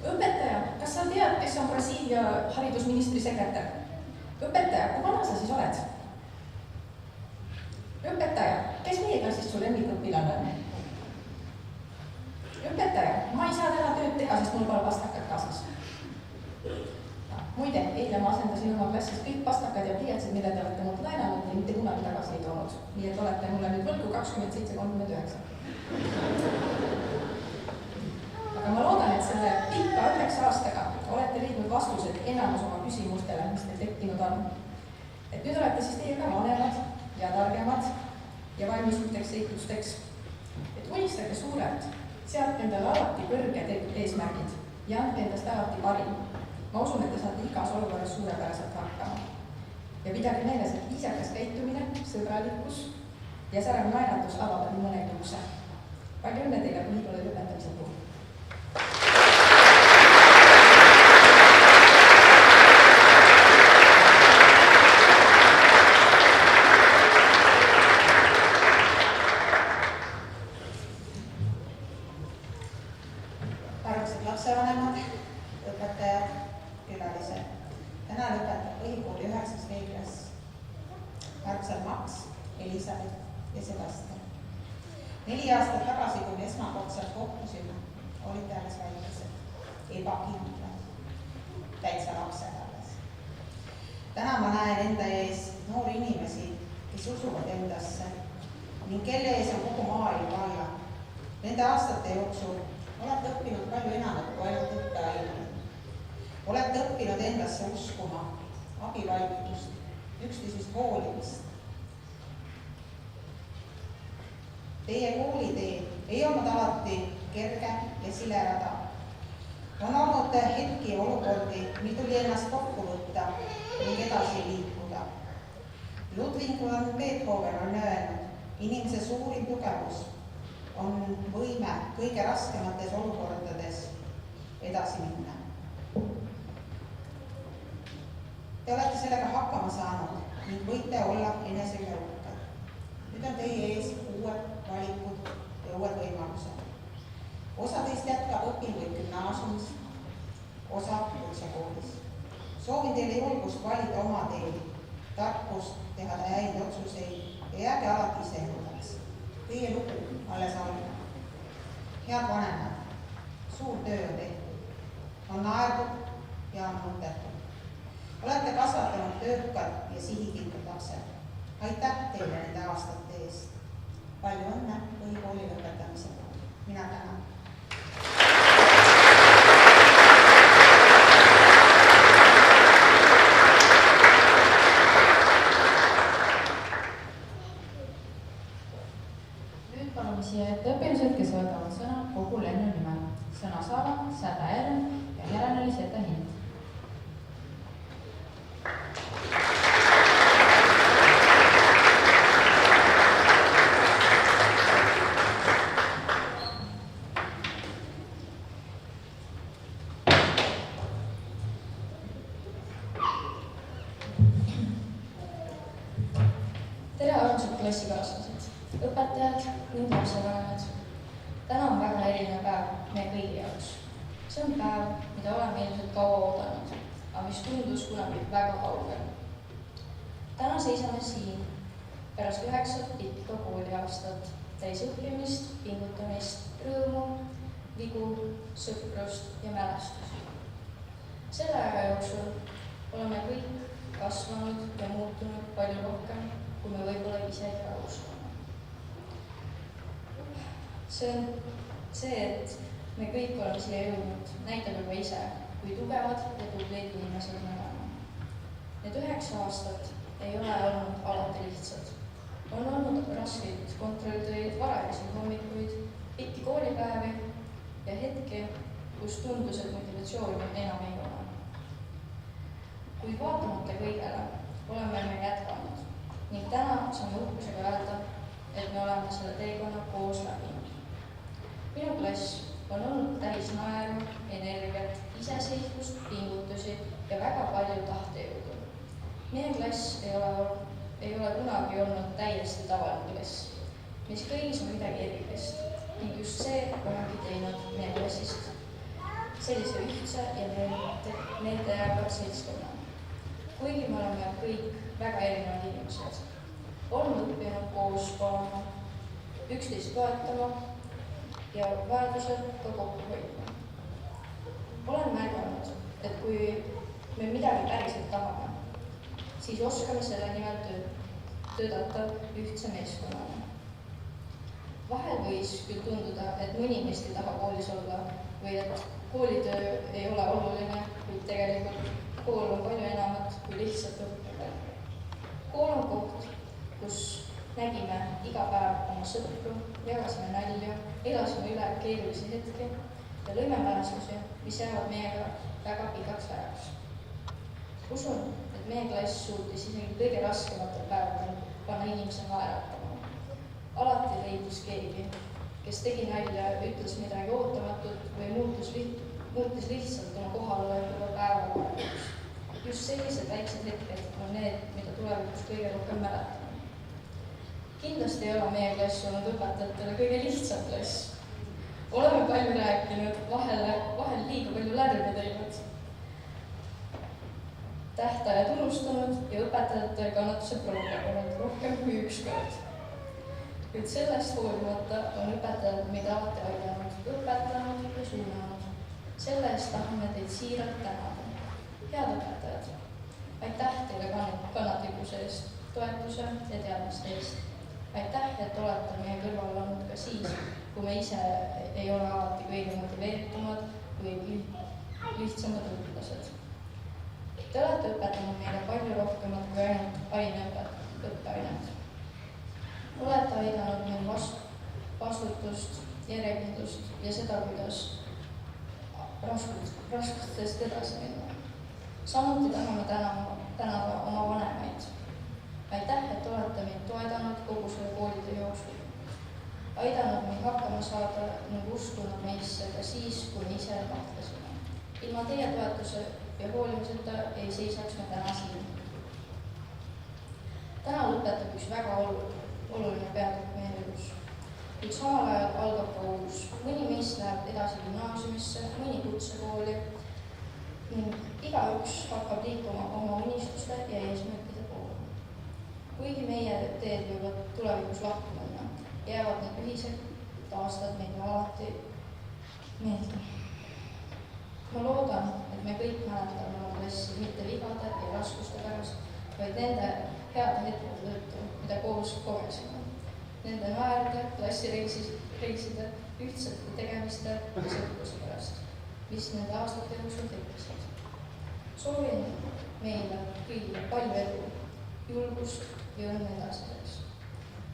Õpetaja, kas sa tead, kes on Brasiilia haridusministri sekretär? Õpetaja, kui vana sa siis oled? Õpetaja, kes meie klassist su lemmikõpilane on? Õpetaja, ma ei saa täna tööd teha, sest mul pole pastakad kaasas. Muide, eile ma asendasin oma klassis kõik pastakad ja pliiatsid, mida te olete mult laenanud ja mitte kunagi tagasi ei toonud. Nii et olete mulle nüüd võlgu 27,39. Aga ma loodan, et selle pika 9 aastaga olete leidnud vastused enamus oma küsimustele, mis teil tekkinud on. Et nüüd olete siis teie ka vanemad ja targemad ja valmis uuteks seiklusteks. Et unistage suurelt, seadke endale alati kõrged eesmärgid ja andke endast alati parim. Ma usun, et te saate igas olukorras suurepäraselt hakkama. Ja pidage meeles, et viisakas käitumine, sõbralikkus ja särav naeratus avavad nii mõnegi ukse. Palju õnne teile põhikooli lõpetamise puhul! Armsad lapsevanemad, õpetajad, külalised. Täna lõpetab põhikooli 9. veebruaris armsad Max, Elisabeth ja Sebastian. 4 aastat tagasi, kui me esmakordselt kohtusime, olite alles väikesed, ebakindlad, täitsa lapsed alles. Täna ma näen enda ees noori inimesi, kes usuvad endasse ning kelle ees on kogu maailm valla. Nende aastate jooksul olete õppinud palju enamat kui ainult õppeaineid. Olete õppinud endasse uskuma, abivalmidust, üksteisest hoolimist. Teie koolitee ei olnud alati kerge ja silerada. On olnud hetki ja olukordi, mil tuli ennast kokku võtta ning edasi liikuda. Ludwig van Beethoven on öelnud, inimese suurim tugevus on võime kõige raskemates olukordades edasi minna. Te olete sellega hakkama saanud ning võite olla enesele uhked. Nüüd on teie ees uued valikud ja uued võimalused. Osa teist jätkab õpinguid gümnaasiumis, osa kutsekoolis. Soovin teile julgust valida oma teel, tarkust teha häid otsuseid ja jääge alati iseendaks. Teie lugu alles algab. Head vanemad, suur töö on tehtud, on naerdud ja on mõttetud. Olete kasvatanud töökad ja sihikindlad lapsed. Aitäh teile nende aastate eest. Palju õnne põhikooli lõpetamisega. Mina tänan. Nüüd palume siia ette õpilased, kes võtavad sõna kogu lennu nimel. Sõna saavad Säda Ellen ja Järane Liseta Hind. Tere armsad klassikaaslased, õpetajad ning lapsevanemad. Täna on väga eriline päev meie kõigi jaoks. See on päev, mida oleme ilmselt kaua oodanud, aga mis tundus kunagi väga kaugel. Täna seisame siin pärast 9 pikka kooliaastat, täis õppimist, pingutamist, rõõmu, vigu, sõprust ja mälestusi. Selle aja jooksul oleme kõik kasvanud ja muutunud palju rohkem, kui me võib-olla isegi alustame. See, et me kõik oleme siia jõudnud, näitab juba ise, kui tugevad ja tublid inimesed me oleme. Need 9 aastat ei ole olnud alati lihtsad. On olnud raskeid kontrolltöid, varajasi hommikuid, pikki koolipäevi ja hetki, kus tundus, et motivatsiooni enam ei ole. Kuid vaatamata kõigele oleme me jätkanud ning täna saame uhkusega öelda, et me oleme selle teekonna koos läbinud. Minu klass on olnud täis naeru, energiat, iseseisvust, pingutusi ja väga palju tahtejõudu. Meie klass ei ole kunagi olnud täiesti tavaline klass. mis kõigis on midagi erilist ning just see ongi teinud meie klassist sellise ühtse ja meeldejäävad seltskonna. Kuigi me oleme kõik väga erinevad inimesed, oleme õppinud koos olema, üksteist toetama ja vajadusel ka kokku hoidma. Olen märganud, et kui me midagi päriselt tahame, siis oskame selle nimel töötada ühtse meeskonnana. Vahel võis küll tunduda, et mõni meist ei taha koolis olla või et koolitöö ei ole oluline, kuid tegelikult kool on palju enamat kui lihtsalt õppida. Kool on koht, kus nägime iga päev oma sõpru, jagasime nalju, elasime üle keerulisi hetki ja lõime mälestusi, mis jäävad meiega väga pikaks ajaks. Usun, et meie klass suutis isegi kõige raskematel päevadel panna inimese naeratama. Alati leidus keegi, kes tegi nalja, ütles midagi ootamatut või muutis lihtsalt oma kohalolekuga päeva paremaks. Just sellised väiksed hetked on need, mida tulevikus kõige rohkem mäletame. Kindlasti ei ole meie klass olnud õpetajatele kõige lihtsam klass. Oleme palju rääkinud, vahel liiga palju lärmi teinud, tähtajad unustanud ja õpetajate kannatuse proovinud rohkem kui ükskord. Kuid sellest hoolimata on õpetajad meid alati aidanud, õpetanud ja suunanud. Selle eest tahame teid siiralt tänada. Head õpetajad, aitäh teile kannatlikkuse eest, toetuse ja teadmiste eest. Aitäh, et olete meie kõrval olnud ka siis, kui me ise ei ole alati kõige motiveeritumad või lihtsamad õpilased. Te olete õpetanud meile palju rohkemat kui ainult õppeainet. Olete aidanud meil vastutust, järjekindlust ja seda, kuidas raskustest edasi minna. Samuti tahame tänada oma vanemaid. Aitäh, et olete meid toetanud kogu selle koolitöö jooksul. Aidanud meid hakkama saada ning uskunud meisse ka siis, kui me ise kahtlesime. Ilma teie toetuse ja hoolimiseta ei seisaks me täna siin. Täna lõpetab üks väga oluline peatükk meie elus. Kuid samal ajal algab ka uus. Mõni meist läheb edasi gümnaasiumisse, mõni kutsekooli ning igaüks hakkab liikuma oma unistuste ja eesmärkide poole. Kuigi meie teed võivad tulevikus lahku minna, jäävad need ühised aastad meile alati meelde. Ma loodan, et me kõik mäletame oma klassi mitte vigade ja raskuste pärast, vaid nende heade hetkede tõttu, mida koos kogesime. Nende naerde, klassireiside, ühtsete tegemiste ja sõpruse pärast, mis nende aastate jooksul tekkisid. Soovin meile kõigile palju edu, julgust ja õnne edasiseks.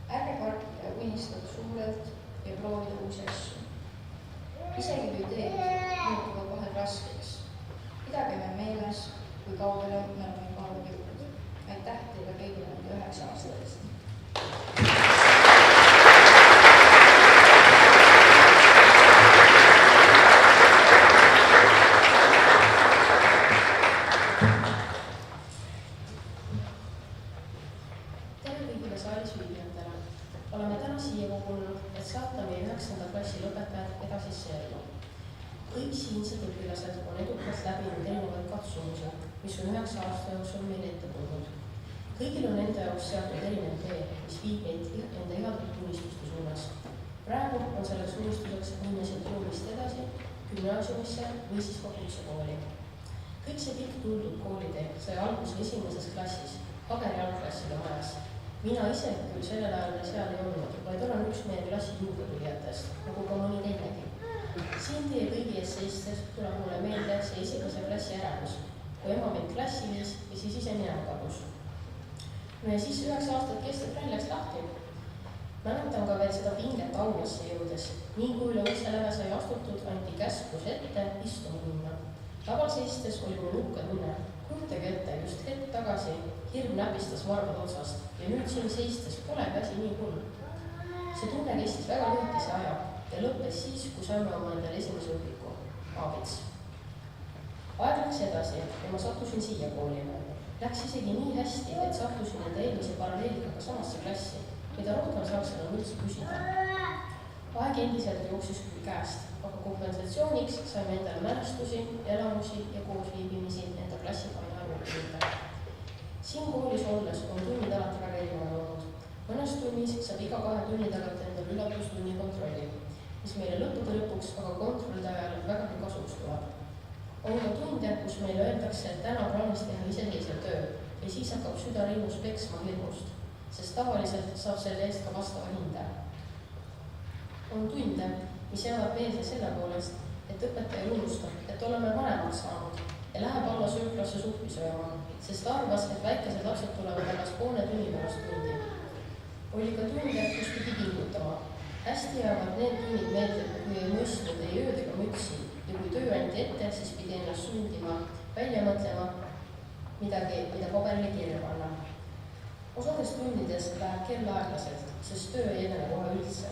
Ärge kartke unistada suurelt ja proovida uusi asju. Isegi kui teed muutuvad vahel raskeks, pidage me meeles, kui kaugele me oleme juba jõudnud. Aitäh teile kõigile nende 9 aasta eest. Kõik siinsed õpilased on edukalt läbinud erinevaid katsumused, mis on 9 aasta jooksul meil ette tulnud. Kõigil on enda jaoks seatud erinev tee, mis viib meid enda igatut unistuste suunas. Praegu on selleks unistuseks minna siit ruumist edasi, gümnaasiumisse või siis ka kutsekooli. Kõik see pikk tuldud koolitee sai alguse 1. klassis, Hageri algklasside majas. Mina ise küll sellel ajal seal ei olnud, vaid olen üks meie klassi juurdetulijatest, nagu ka mõni teinegi. Siin teie kõigi ees seistes tuleb mulle meelde see 1. klassi ärevus, kui ema meid klassi viis ja siis ise minema kadus. No ja siis 9 aastat kestab trall läks lahti. Mäletan ka veel seda pinget aulasse jõudes. Nii kui üle ukse läve sai astutud, anti käsklus ette istuma minna. Laval seistes oli mul uhke tunne. Kujutage ette, just hetk tagasi hirm näpistas varvad otsast ja nüüd siin seistes polegi asi nii hull. See tunne kestis väga lühikese aja ja lõppes siis, kui saime oma endale esimese õpiku, Aabits. Aeg läks edasi ja ma sattusin siia kooli. Läks isegi nii hästi, et sattusin enda eelmise paralleeliga ka samasse klassi. mida rohkem saaks enam üldse küsida. Aeg endiselt jooksis küll käest, aga kompensatsiooniks saime endale mälestusi, elamusi ja koosviibimisi enda klassiga aina arvutada. Siin koolis olles on tunnid alati väga erinevad olnud. Mõnes tunnis saab iga 2 tunni tagant endale üllatustunni kontrolli, mis meile lõppude lõpuks aga kontrollide ajal vägagi kasuks tuleb. On ka tunde, kus meile öeldakse, et täna plaanis teha iseseisev töö ja siis hakkab süda rõimus peksma hirmust, sest tavaliselt saab selle eest ka vastava hinde. On tunde, mis jäävad meelde selle poolest, et õpetaja unustab, et oleme vanemaks saanud ja läheb alla sööklasse suppi sööma, sest arvas, et väikesed lapsed tulevad alles poole tunni pärast tundi. Oli ka tunde, kus pidi pingutama. Hästi jäävad need tunnid meelde, kui ei mõistnud ei ööd ega mütsi ja kui töö anti ette, siis pidi ennast sundima, välja mõtlema midagi, mida paberile kirja panna. Osades tundides läheb kell aeglaselt, sest töö ei edene kohe üldse.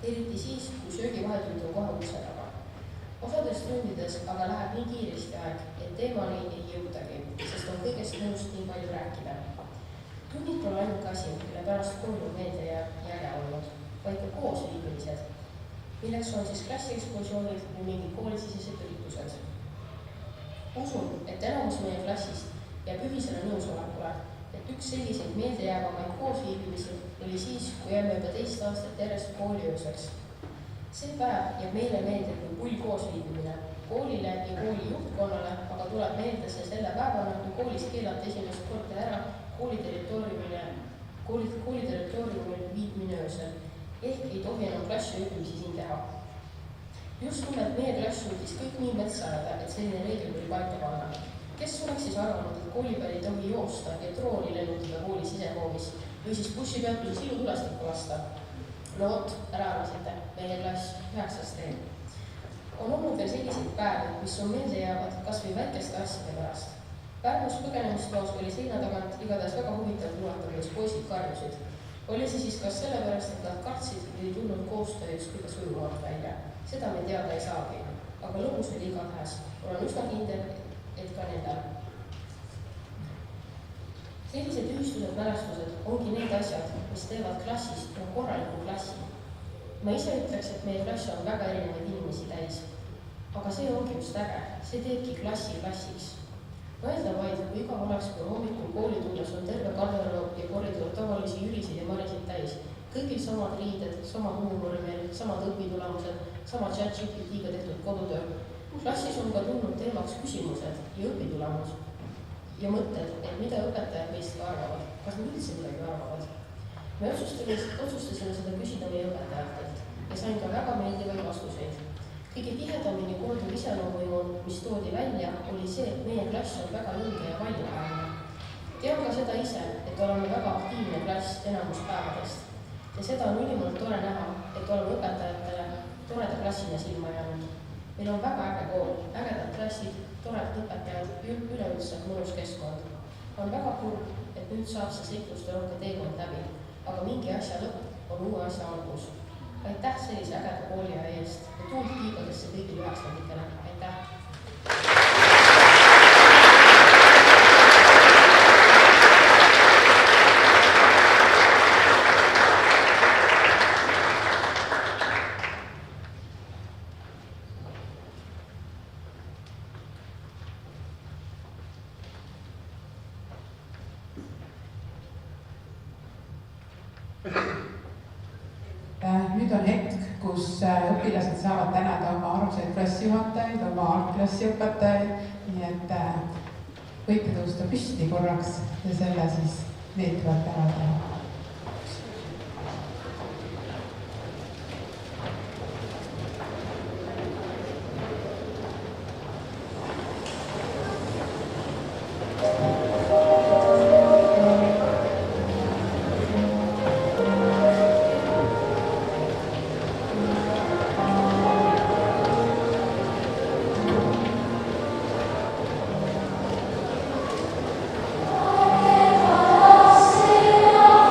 Eriti siis, kui söögivahetund on kohe ukse taga. Osades tundides aga läheb nii kiiresti aeg, et teemani ei jõutagi, sest on kõigest nõust nii palju rääkida. Tunnid pole ainuke asi, mille pärast kooli meelde ja äge olnud, vaid ka koosviibimised, milleks on siis klassieksplosioonid või mingid koolisisesed üritused. Usun, et enamus meie klassist jääb ühisele nõusolekule, et üks selliseid meeldejäävamaid koosviibimisi oli siis, kui jääme juba 2 aastat järjest kooliööseks. See päev jääb meile meelde kui pull koosviibimine koolile ja kooli juhtkonnale, aga tuleb meelde see selle päevana, kui koolis keelati esimest korda ära kooli territooriumil viibimine öösel, ehk ei tohi enam klassiööbimisi siin teha. Just nimelt meie klass suutis kõik nii metsa ajada, et selline reegel tuli paika panna. Kes oleks siis arvanud, et koolipäev ei tohi joosta ja drooni lennutada kooli sisehoovis või siis bussipeatuses ilutulestikku lasta? No vot, ära arvasite, meie klass 9. teel. On olnud veel selliseid päevi, mis on meelde jäävad kas või väikeste asjade pärast. Pärnus põgenemistoas oli seina tagant igatahes väga huvitav kuulata, kuidas poisid karjusid. Oli see siis kas sellepärast, et nad kartsid või ei tulnud koostöös kõige sujuvalt välja. Seda me teada ei saagi, aga lõbus oli igatahes. Olen üsna kindel, et ka nendel. Sellised ühistused mälestused ongi need asjad, mis teevad klassist korraliku klassi. Ma ise ütleks, et meie klass on väga erinevaid inimesi täis. Aga see ongi just äge, see teebki klassi klassiks. Mõelda vaid, kui igav oleks, kui hommikul kooli tulles on terve karjärv ja koridor tavalisi Jürisid ja Marisid täis. Kõigil samad riided, sama huumormeel, samad õpitulemused, sama ChatGPT-ga tehtud kodutöö. Klassis on ka tulnud teemaks küsimused ja õpitulemus ja mõtted, et mida õpetajad meist ka arvavad, kas nad üldse midagi arvavad. Me otsustasime seda küsida meie õpetajatelt ja sain ka väga meeldivaid vastuseid. Kõige tihedamini korduv iseloomujoon, mis toodi välja, oli see, et meie klass on väga julge ja valjuhäälne. Tean ka seda ise, et oleme väga aktiivne klass enamus päevadest ja seda on ülimalt tore näha, et oleme õpetajatele toreda klassina silma jäänud. Meil on väga äge kool, ägedad klassid, toredad õpetajad, üleüldse mõnus keskkond. On väga kurb, et nüüd saab see seikluste rohke teekond läbi, aga mingi asja lõpp on uue asja algus. Aitäh sellise ägeda kooliaja eest ja tuult tiibadesse kõigile 9-ndikele. Aitäh! Nüüd on hetk, kus õpilased saavad tänada oma armsaid klassijuhatajaid, oma algklassiõpetajaid, nii et võite tõusta püsti korraks ja selle siis meeldivalt ära teha. Ave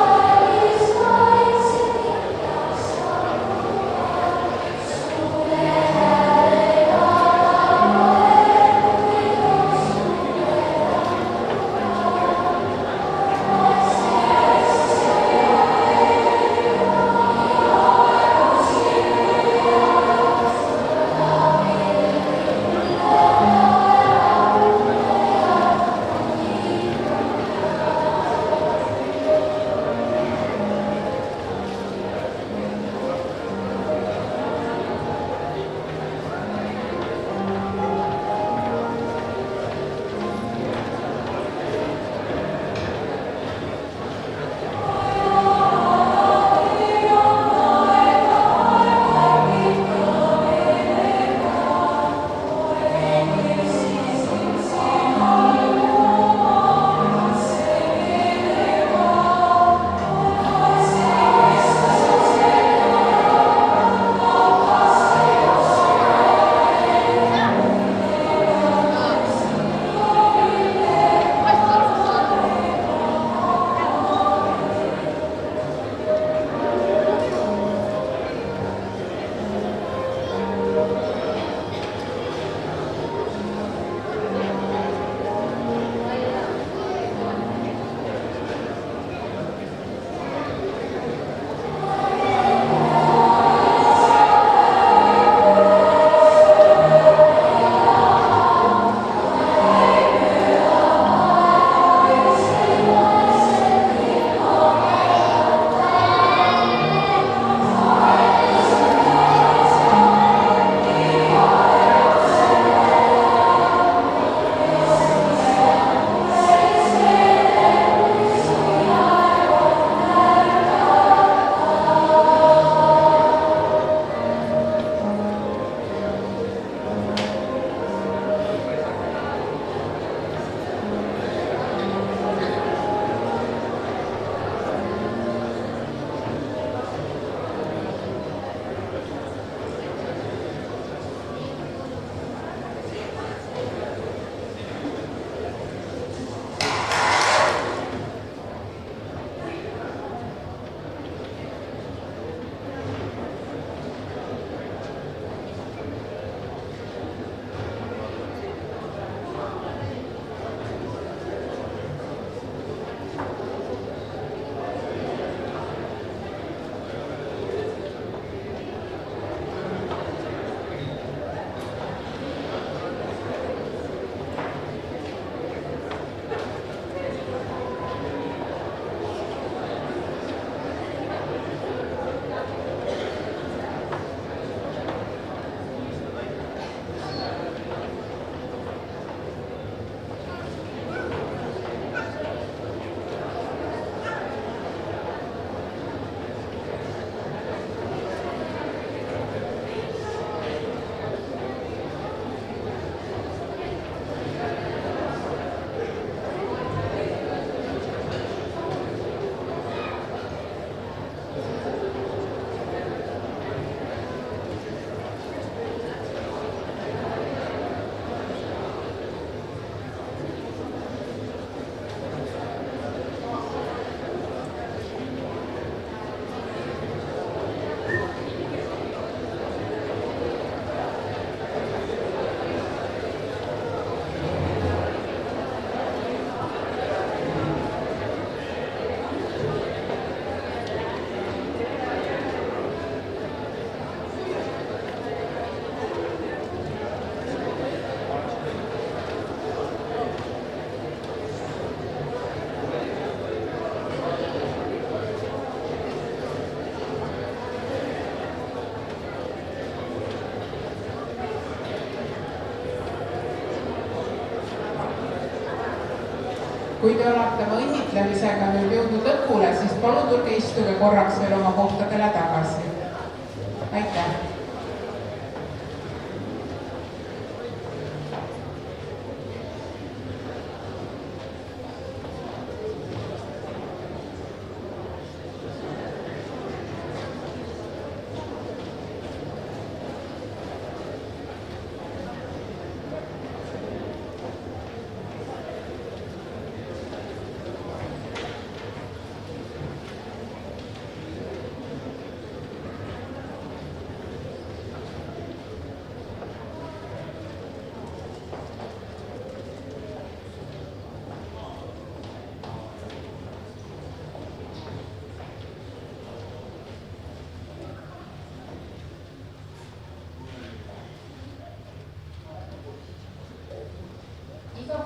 kui te olete oma õnnitlemisega nüüd jõudnud lõpule, siis palun tulge istuge korraks veel oma kohtadele tagasi. Aitäh!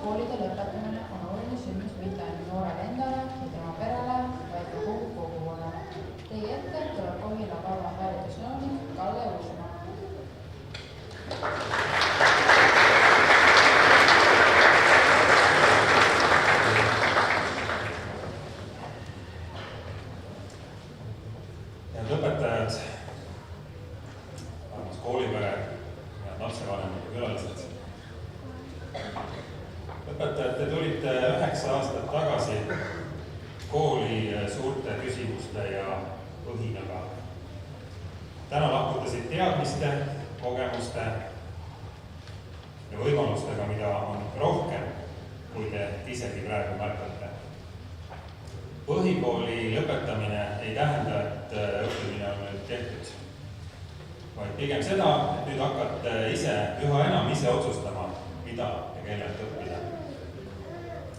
koolide lõpetamine on oluline sündmus mitte ainult noorele endale ja tema perele, vaid ka kogu kogukonnale. Teie ette tuleb Kohila valla haridusnõunik Kalle Uusmaa. Head õpetajad, armas koolipere, head lapsevanemad ja külalised. Õpetajad, te tulite 9 aastat tagasi kooli suurte küsimuste ja põhinaga. Täna lahkutasid teadmiste, kogemuste ja võimalustega, mida on rohkem, kui te isegi praegu märkate. Põhikooli lõpetamine ei tähenda, et õppimine on nüüd tehtud, vaid pigem seda, et nüüd hakkate üha enam ise otsustama, mida ja kellelt õppida.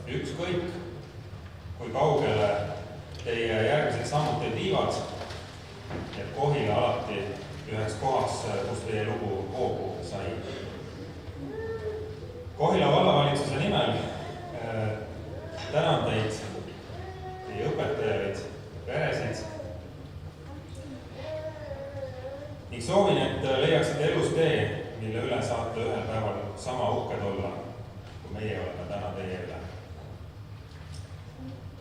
Ükskõik, kui kaugele teie järgmised sammud teid viivad, jääb Kohila alati üheks kohaks, kus teie lugu hoogu sai. Kohila vallavalitsuse nimel tänan teid, teie õpetajaid, peresid ning soovin, et leiaksite elus tee, mille üle saate ühel päeval sama uhked olla, kui meie oleme täna teie üle.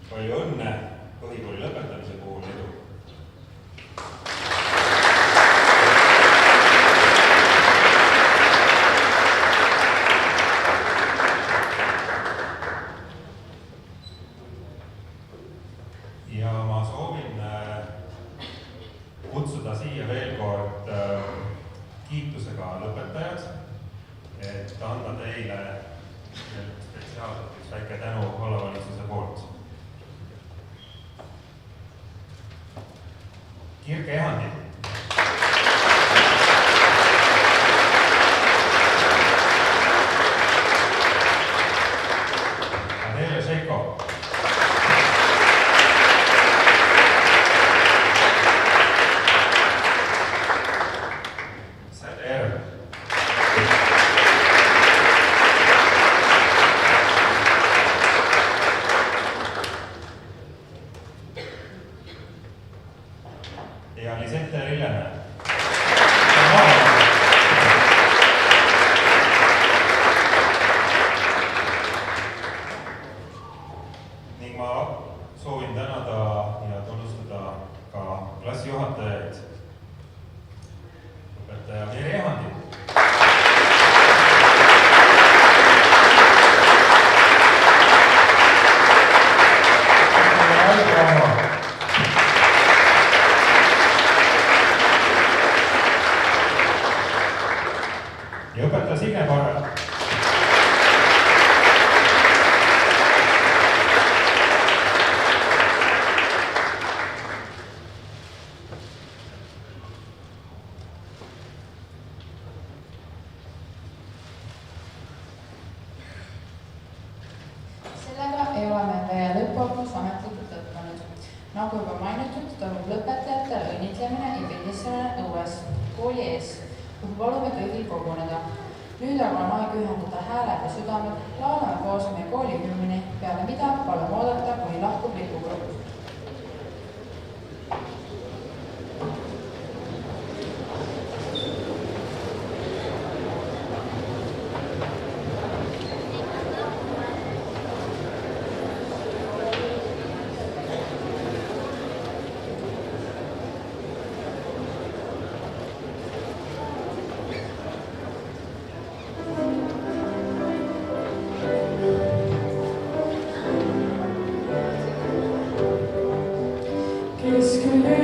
Palju õnne põhikooli lõpetamise puhul, edu! Ja ma soovin kutsuda siia veel kord kiitusega lõpetajad, et anda teile spetsiaalselt üks väike tänu vallavalitsuse poolt. Kirke Ehandi. Adele Šeiko. Säder. Ja Lisette Lillemäe. Ning ma soovin tänada ja tunnustada ka klassijuhatajaid, õpetaja Meri Ehandi. Ja õpetaja Signe Parra. Sellega jõuame meie lõpuokus ametlikult lõppenud. Nagu juba mainitud, toimub lõpetajatele õnnitlemine ja pildistamine õues, kooli ees, kuhu palume kõigil koguneda. Nüüd aga on aeg ühendada hääled ja südamed, laulame koos meie kooli hümni, peale mida palume oodata, kuni lahkub lipugrupp. süle